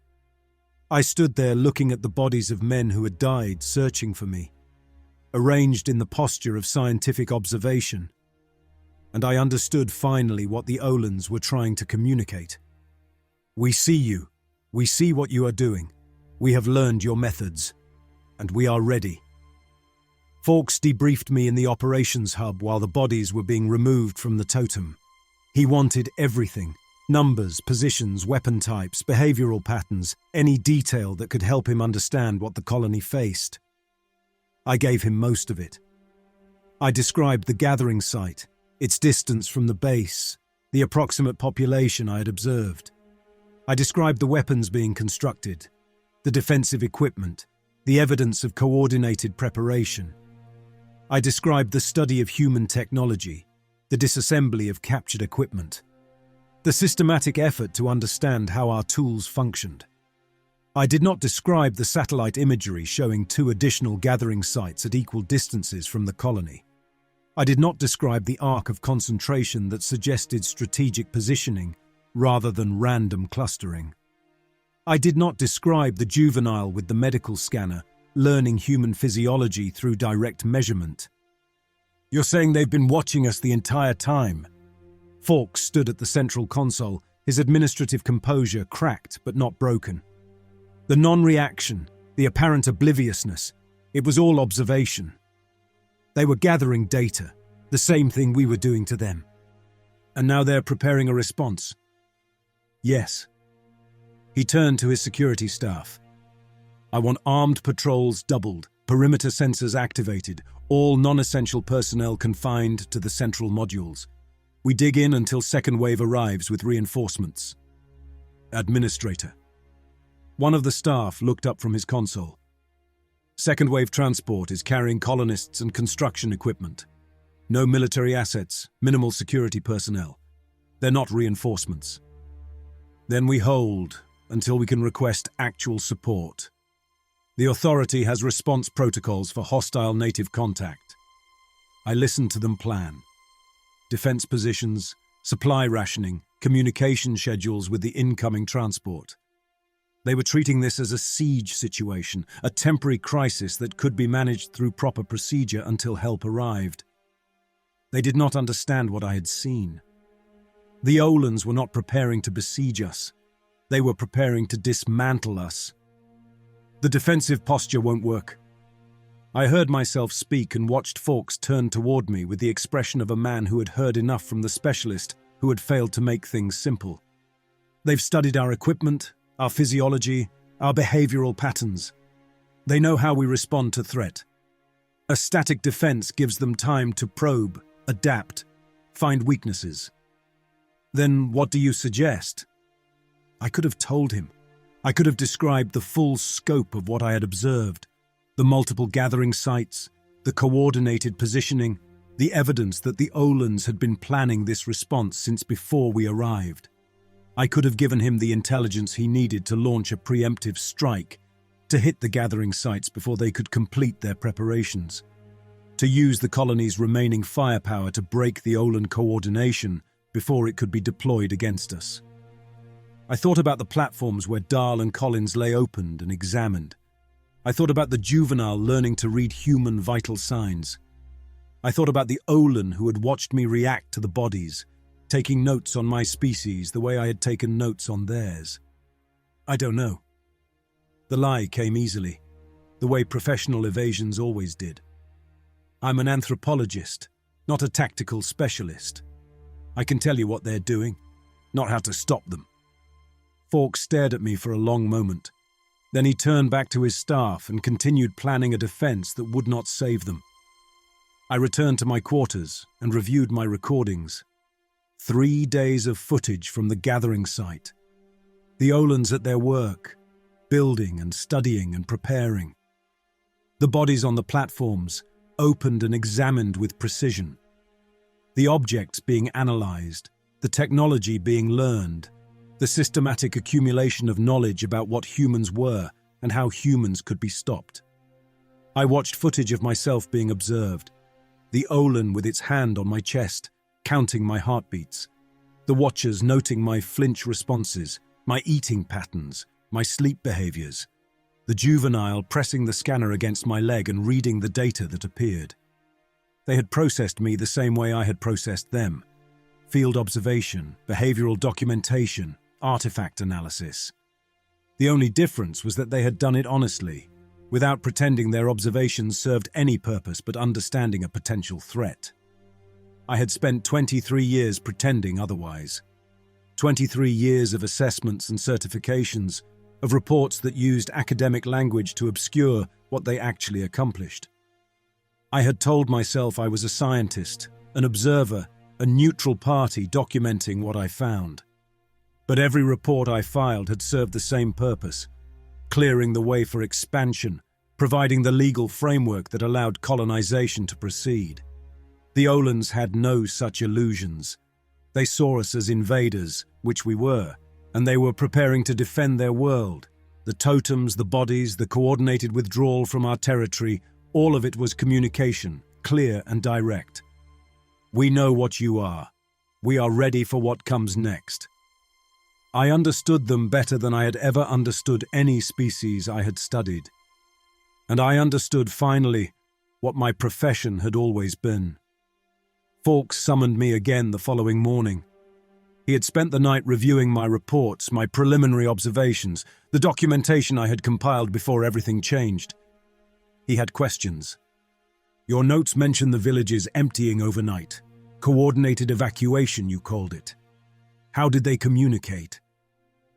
I stood there looking at the bodies of men who had died, searching for me, arranged in the posture of scientific observation. And I understood finally what the Olans were trying to communicate. We see you. We see what you are doing. We have learned your methods. And we are ready. Fawkes debriefed me in the operations hub while the bodies were being removed from the totem. He wanted everything. Numbers, positions, weapon types, behavioral patterns, any detail that could help him understand what the colony faced. I gave him most of it. I described the gathering site, its distance from the base, the approximate population I had observed. I described the weapons being constructed, the defensive equipment, the evidence of coordinated preparation. I described the study of human technology, the disassembly of captured equipment, the systematic effort to understand how our tools functioned. I did not describe the satellite imagery showing 2 additional gathering sites at equal distances from the colony. I did not describe the arc of concentration that suggested strategic positioning rather than random clustering. I did not describe the juvenile with the medical scanner learning human physiology through direct measurement. You're saying they've been watching us the entire time? Fawkes stood at the central console, his administrative composure cracked but not broken. The non-reaction, the apparent obliviousness, it was all observation. They were gathering data, the same thing we were doing to them. And now they're preparing a response. Yes. He turned to his security staff. I want armed patrols doubled, perimeter sensors activated, all non-essential personnel confined to the central modules. We dig in until second wave arrives with reinforcements. Administrator. One of the staff looked up from his console. Second wave transport is carrying colonists and construction equipment. No military assets, minimal security personnel. They're not reinforcements. Then we hold until we can request actual support. The authority has response protocols for hostile native contact. I listened to them plan. Defense positions, supply rationing, communication schedules with the incoming transport. They were treating this as a siege situation, a temporary crisis that could be managed through proper procedure until help arrived. They did not understand what I had seen. The Olans were not preparing to besiege us. They were preparing to dismantle us. The defensive posture won't work. I heard myself speak and watched Fawkes turn toward me with the expression of a man who had heard enough from the specialist who had failed to make things simple. They've studied our equipment, our physiology, our behavioral patterns. They know how we respond to threat. A static defense gives them time to probe, adapt, find weaknesses. Then what do you suggest? I could have told him. I could have described the full scope of what I had observed. The multiple gathering sites, the coordinated positioning, the evidence that the Olans had been planning this response since before we arrived. I could have given him the intelligence he needed to launch a preemptive strike, to hit the gathering sites before they could complete their preparations, to use the colony's remaining firepower to break the Olan coordination before it could be deployed against us. I thought about the platforms where Dahl and Collins lay opened and examined. I thought about the juvenile learning to read human vital signs. I thought about the Olan who had watched me react to the bodies, taking notes on my species the way I had taken notes on theirs. I don't know. The lie came easily, the way professional evasions always did. I'm an anthropologist, not a tactical specialist. I can tell you what they're doing, not how to stop them. Fawkes stared at me for a long moment. Then he turned back to his staff and continued planning a defense that would not save them. I returned to my quarters and reviewed my recordings. 3 days of footage from the gathering site. The Olans at their work, building and studying and preparing. The bodies on the platforms, opened and examined with precision. The objects being analyzed, the technology being learned, the systematic accumulation of knowledge about what humans were and how humans could be stopped. I watched footage of myself being observed, the Olan with its hand on my chest, counting my heartbeats, the watchers noting my flinch responses, my eating patterns, my sleep behaviors, the juvenile pressing the scanner against my leg and reading the data that appeared. They had processed me the same way I had processed them. Field observation, behavioral documentation, artifact analysis. The only difference was that they had done it honestly, without pretending their observations served any purpose but understanding a potential threat. I had spent 23 years pretending otherwise. 23 years of assessments and certifications, of reports that used academic language to obscure what they actually accomplished. I had told myself I was a scientist, an observer, a neutral party documenting what I found. But every report I filed had served the same purpose, clearing the way for expansion, providing the legal framework that allowed colonization to proceed. The Olans had no such illusions. They saw us as invaders, which we were, and they were preparing to defend their world. The totems, the bodies, the coordinated withdrawal from our territory, all of it was communication, clear and direct. We know what you are. We are ready for what comes next. I understood them better than I had ever understood any species I had studied. And I understood, finally, what my profession had always been. Fawkes summoned me again the following morning. He had spent the night reviewing my reports, my preliminary observations, the documentation I had compiled before everything changed. He had questions. Your notes mention the villages emptying overnight. Coordinated evacuation, you called it. How did they communicate?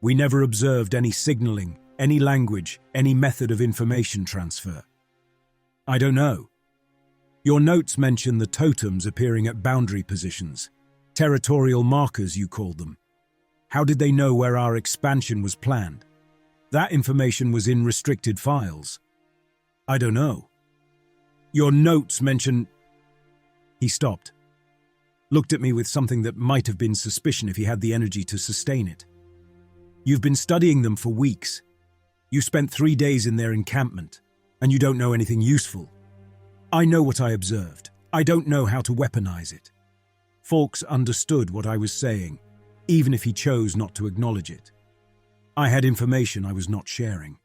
We never observed any signaling, any language, any method of information transfer. I don't know. Your notes mention the totems appearing at boundary positions. Territorial markers, you called them. How did they know where our expansion was planned? That information was in restricted files. I don't know. Your notes mention... He stopped, looked at me with something that might have been suspicion if he had the energy to sustain it. You've been studying them for weeks. You spent 3 days in their encampment, and you don't know anything useful. I know what I observed. I don't know how to weaponize it. Fawkes understood what I was saying, even if he chose not to acknowledge it. I had information I was not sharing.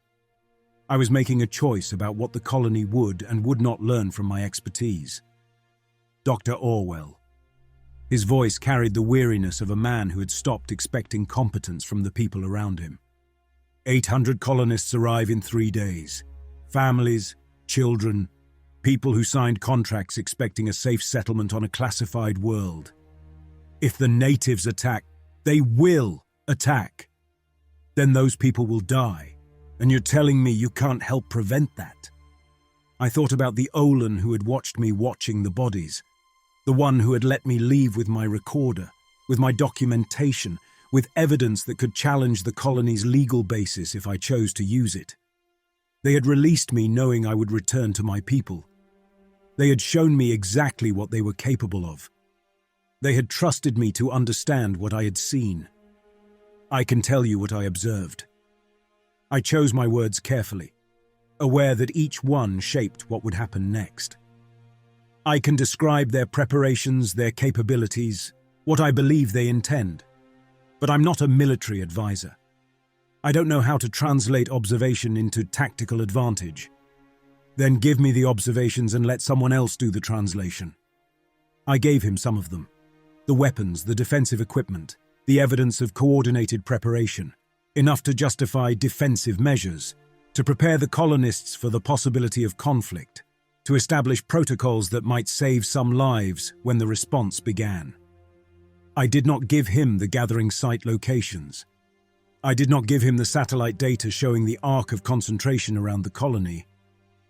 I was making a choice about what the colony would and would not learn from my expertise. Dr. Orwell. His voice carried the weariness of a man who had stopped expecting competence from the people around him. 800 colonists arrive in 3 days. Families, children, people who signed contracts expecting a safe settlement on a classified world. If the natives attack, they will attack. Then those people will die, and you're telling me you can't help prevent that? I thought about the Olan who had watched me watching the bodies, the one who had let me leave with my recorder, with my documentation, with evidence that could challenge the colony's legal basis if I chose to use it. They had released me knowing I would return to my people. They had shown me exactly what they were capable of. They had trusted me to understand what I had seen. I can tell you what I observed. I chose my words carefully, aware that each one shaped what would happen next. I can describe their preparations, their capabilities, what I believe they intend. But I'm not a military advisor. I don't know how to translate observation into tactical advantage. Then give me the observations and let someone else do the translation. I gave him some of them. The weapons, the defensive equipment, the evidence of coordinated preparation, enough to justify defensive measures, to prepare the colonists for the possibility of conflict, to establish protocols that might save some lives when the response began. I did not give him the gathering site locations. I did not give him the satellite data showing the arc of concentration around the colony.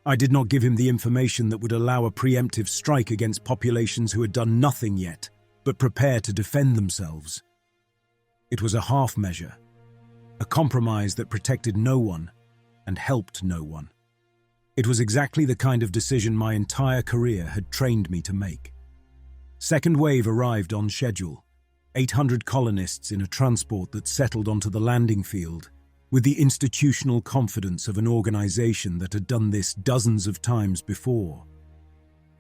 I did not give him the information that would allow a preemptive strike against populations who had done nothing yet, but prepare to defend themselves. It was a half measure, a compromise that protected no one and helped no one. It was exactly the kind of decision my entire career had trained me to make. Second wave arrived on schedule, 800 colonists in a transport that settled onto the landing field, with the institutional confidence of an organization that had done this dozens of times before.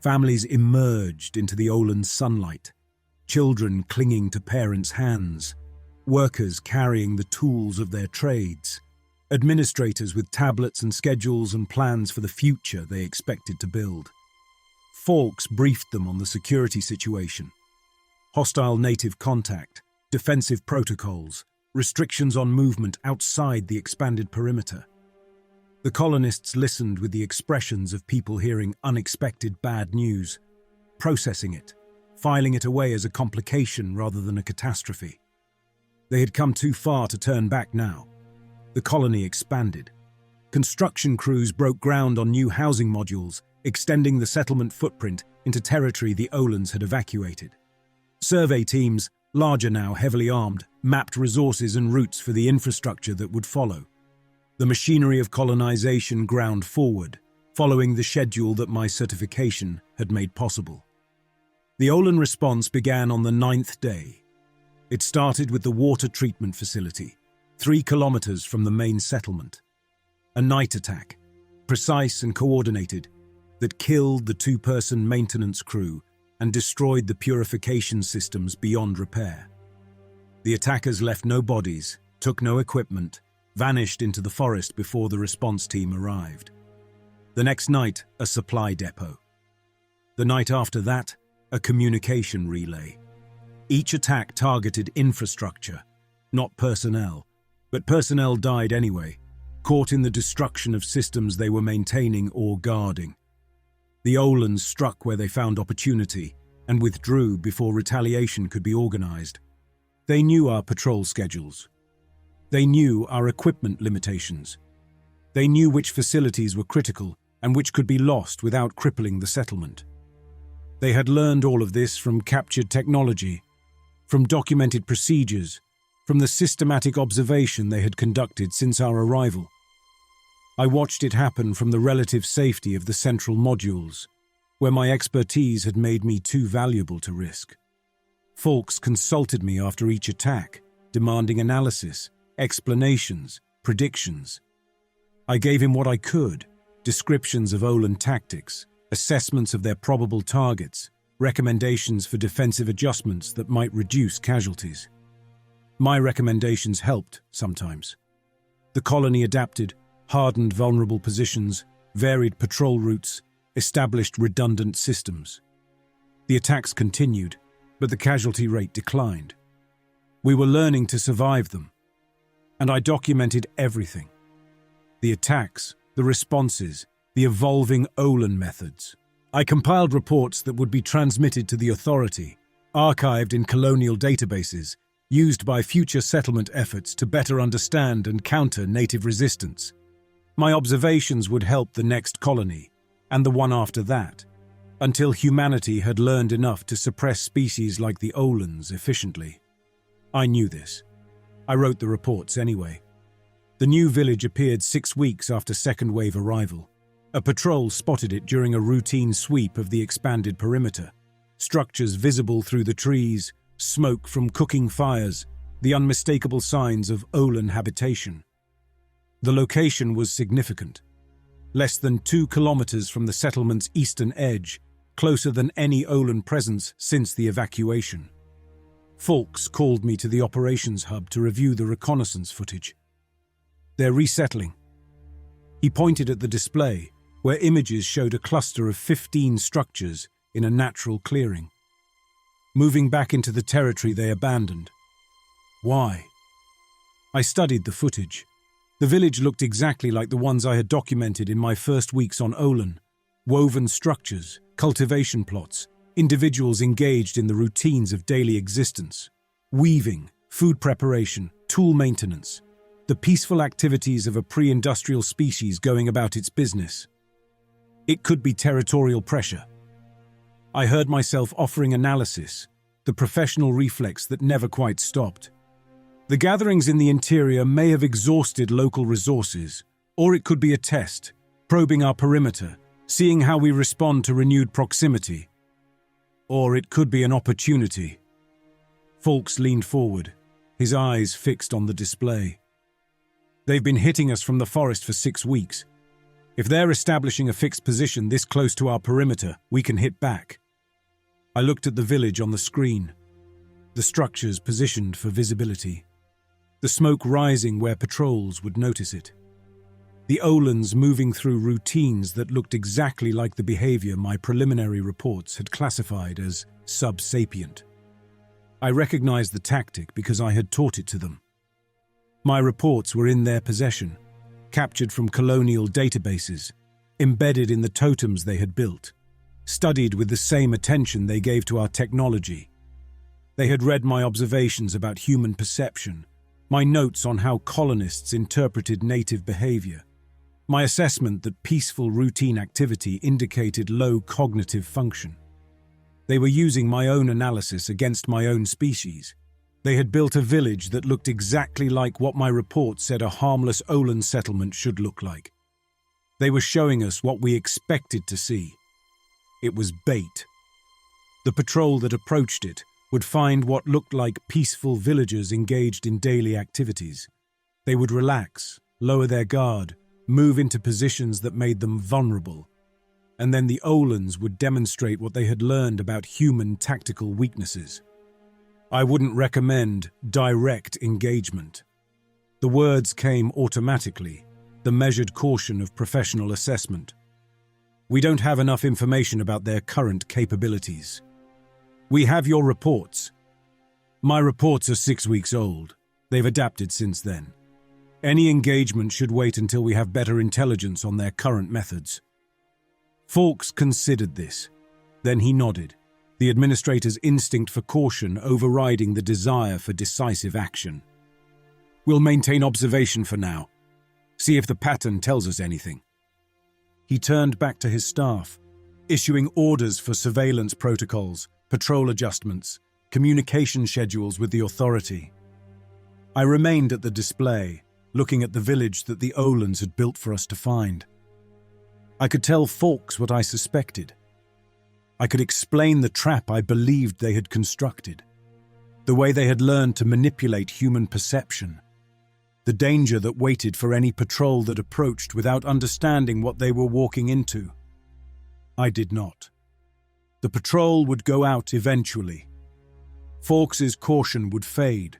Families emerged into the Olan sunlight, children clinging to parents' hands, workers carrying the tools of their trades, administrators with tablets and schedules and plans for the future they expected to build. Fawkes briefed them on the security situation: hostile native contact, defensive protocols, restrictions on movement outside the expanded perimeter. The colonists listened with the expressions of people hearing unexpected bad news, processing it, filing it away as a complication rather than a catastrophe. They had come too far to turn back now. The colony expanded. Construction crews broke ground on new housing modules, extending the settlement footprint into territory the Olans had evacuated. Survey teams, larger now, heavily armed, mapped resources and routes for the infrastructure that would follow. The machinery of colonization ground forward, following the schedule that my certification had made possible. The Olan response began on the 9th day. It started with the water treatment facility, 3 kilometers from the main settlement. A night attack, precise and coordinated, that killed the 2-person maintenance crew and destroyed the purification systems beyond repair. The attackers left no bodies, took no equipment, vanished into the forest before the response team arrived. The next night, a supply depot. The night after that, a communication relay. Each attack targeted infrastructure, not personnel, but personnel died anyway, caught in the destruction of systems they were maintaining or guarding. The Olans struck where they found opportunity and withdrew before retaliation could be organized. They knew our patrol schedules. They knew our equipment limitations. They knew which facilities were critical and which could be lost without crippling the settlement. They had learned all of this from captured technology, from documented procedures, from the systematic observation they had conducted since our arrival. I watched it happen from the relative safety of the central modules, where my expertise had made me too valuable to risk. Fawkes consulted me after each attack, demanding analysis, explanations, predictions. I gave him what I could: descriptions of Olan tactics, assessments of their probable targets, recommendations for defensive adjustments that might reduce casualties. My recommendations helped sometimes. The colony adapted, hardened vulnerable positions, varied patrol routes, established redundant systems. The attacks continued, but the casualty rate declined. We were learning to survive them, and I documented everything. The attacks, the responses, the evolving Olan methods. I compiled reports that would be transmitted to the authority, archived in colonial databases, used by future settlement efforts to better understand and counter native resistance. My observations would help the next colony, and the one after that, until humanity had learned enough to suppress species like the Olans efficiently. I knew this. I wrote the reports anyway. The new village appeared 6 weeks after second wave arrival. A patrol spotted it during a routine sweep of the expanded perimeter. Structures visible through the trees, smoke from cooking fires, the unmistakable signs of Olan habitation. The location was significant. Less than 2 kilometers from the settlement's eastern edge, closer than any Olan presence since the evacuation. Fawkes called me to the operations hub to review the reconnaissance footage. They're resettling. He pointed at the display, where images showed a cluster of 15 structures in a natural clearing, moving back into the territory they abandoned. Why? I studied the footage. The village looked exactly like the ones I had documented in my first weeks on Olan. Woven structures, cultivation plots, individuals engaged in the routines of daily existence. Weaving, food preparation, tool maintenance. The peaceful activities of a pre-industrial species going about its business. It could be territorial pressure. I heard myself offering analysis, the professional reflex that never quite stopped. The gatherings in the interior may have exhausted local resources, or it could be a test, probing our perimeter, seeing how we respond to renewed proximity. Or it could be an opportunity. Fawkes leaned forward, his eyes fixed on the display. They've been hitting us from the forest for 6 weeks. If they're establishing a fixed position this close to our perimeter, we can hit back. I looked at the village on the screen. The structures positioned for visibility. The smoke rising where patrols would notice it. The Olans moving through routines that looked exactly like the behavior my preliminary reports had classified as sub-sapient. I recognized the tactic because I had taught it to them. My reports were in their possession, captured from colonial databases, embedded in the totems they had built, studied with the same attention they gave to our technology. They had read my observations about human perception, my notes on how colonists interpreted native behavior, my assessment that peaceful routine activity indicated low cognitive function. They were using my own analysis against my own species. They had built a village that looked exactly like what my report said a harmless Olan settlement should look like. They were showing us what we expected to see. It was bait. The patrol that approached it would find what looked like peaceful villagers engaged in daily activities. They would relax, lower their guard, move into positions that made them vulnerable. And then the Olans would demonstrate what they had learned about human tactical weaknesses. I wouldn't recommend direct engagement. The words came automatically, the measured caution of professional assessment. We don't have enough information about their current capabilities. We have your reports. My reports are 6 weeks old. They've adapted since then. Any engagement should wait until we have better intelligence on their current methods. Fawkes considered this. Then he nodded, the administrator's instinct for caution overriding the desire for decisive action. We'll maintain observation for now. See if the pattern tells us anything. He turned back to his staff, issuing orders for surveillance protocols, patrol adjustments, communication schedules with the authority. I remained at the display, looking at the village that the Olans had built for us to find. I could tell Fawkes what I suspected. I could explain the trap I believed they had constructed, the way they had learned to manipulate human perception, the danger that waited for any patrol that approached without understanding what they were walking into. I did not. The patrol would go out eventually. Fawkes's caution would fade,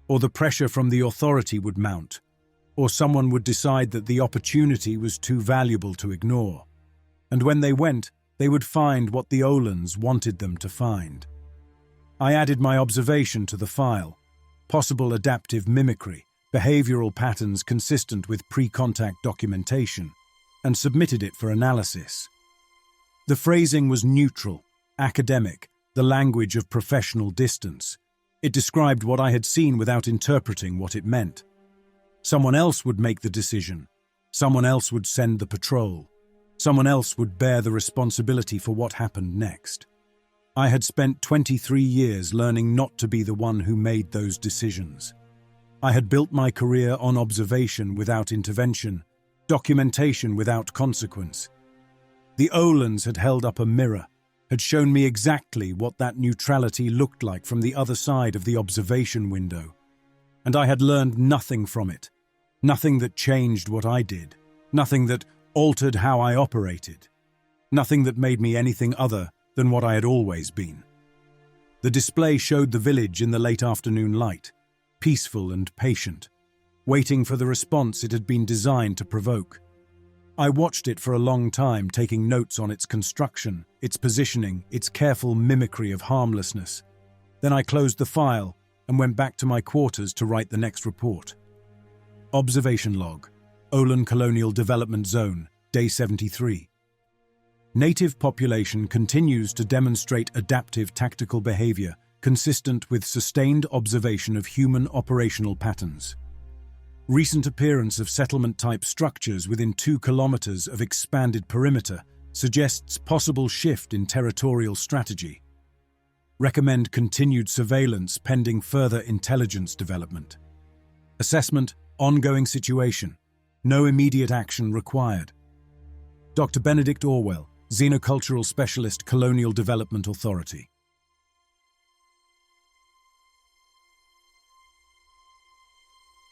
or the pressure from the authority would mount, or someone would decide that the opportunity was too valuable to ignore. And when they went, they would find what the Olans wanted them to find. I added my observation to the file, possible adaptive mimicry, behavioral patterns consistent with pre-contact documentation, and submitted it for analysis. The phrasing was neutral, academic, the language of professional distance. It described what I had seen without interpreting what it meant. Someone else would make the decision. Someone else would send the patrol. Someone else would bear the responsibility for what happened next. I had spent 23 years learning not to be the one who made those decisions. I had built my career on observation without intervention, documentation without consequence. The Olans had held up a mirror, had shown me exactly what that neutrality looked like from the other side of the observation window. And I had learned nothing from it, nothing that changed what I did, nothing that altered how I operated, nothing that made me anything other than what I had always been. The display showed the village in the late afternoon light, peaceful and patient, waiting for the response it had been designed to provoke. I watched it for a long time, taking notes on its construction, its positioning, its careful mimicry of harmlessness. Then I closed the file and went back to my quarters to write the next report. Observation log, Olan Colonial Development Zone, Day 73. Native population continues to demonstrate adaptive tactical behavior consistent with sustained observation of human operational patterns. Recent appearance of settlement-type structures within 2 kilometers of expanded perimeter Suggests possible shift in territorial strategy. Recommend continued surveillance pending further intelligence development. Assessment, ongoing situation. No immediate action required. Dr. Benedict Orwell, Xenocultural Specialist, Colonial Development Authority.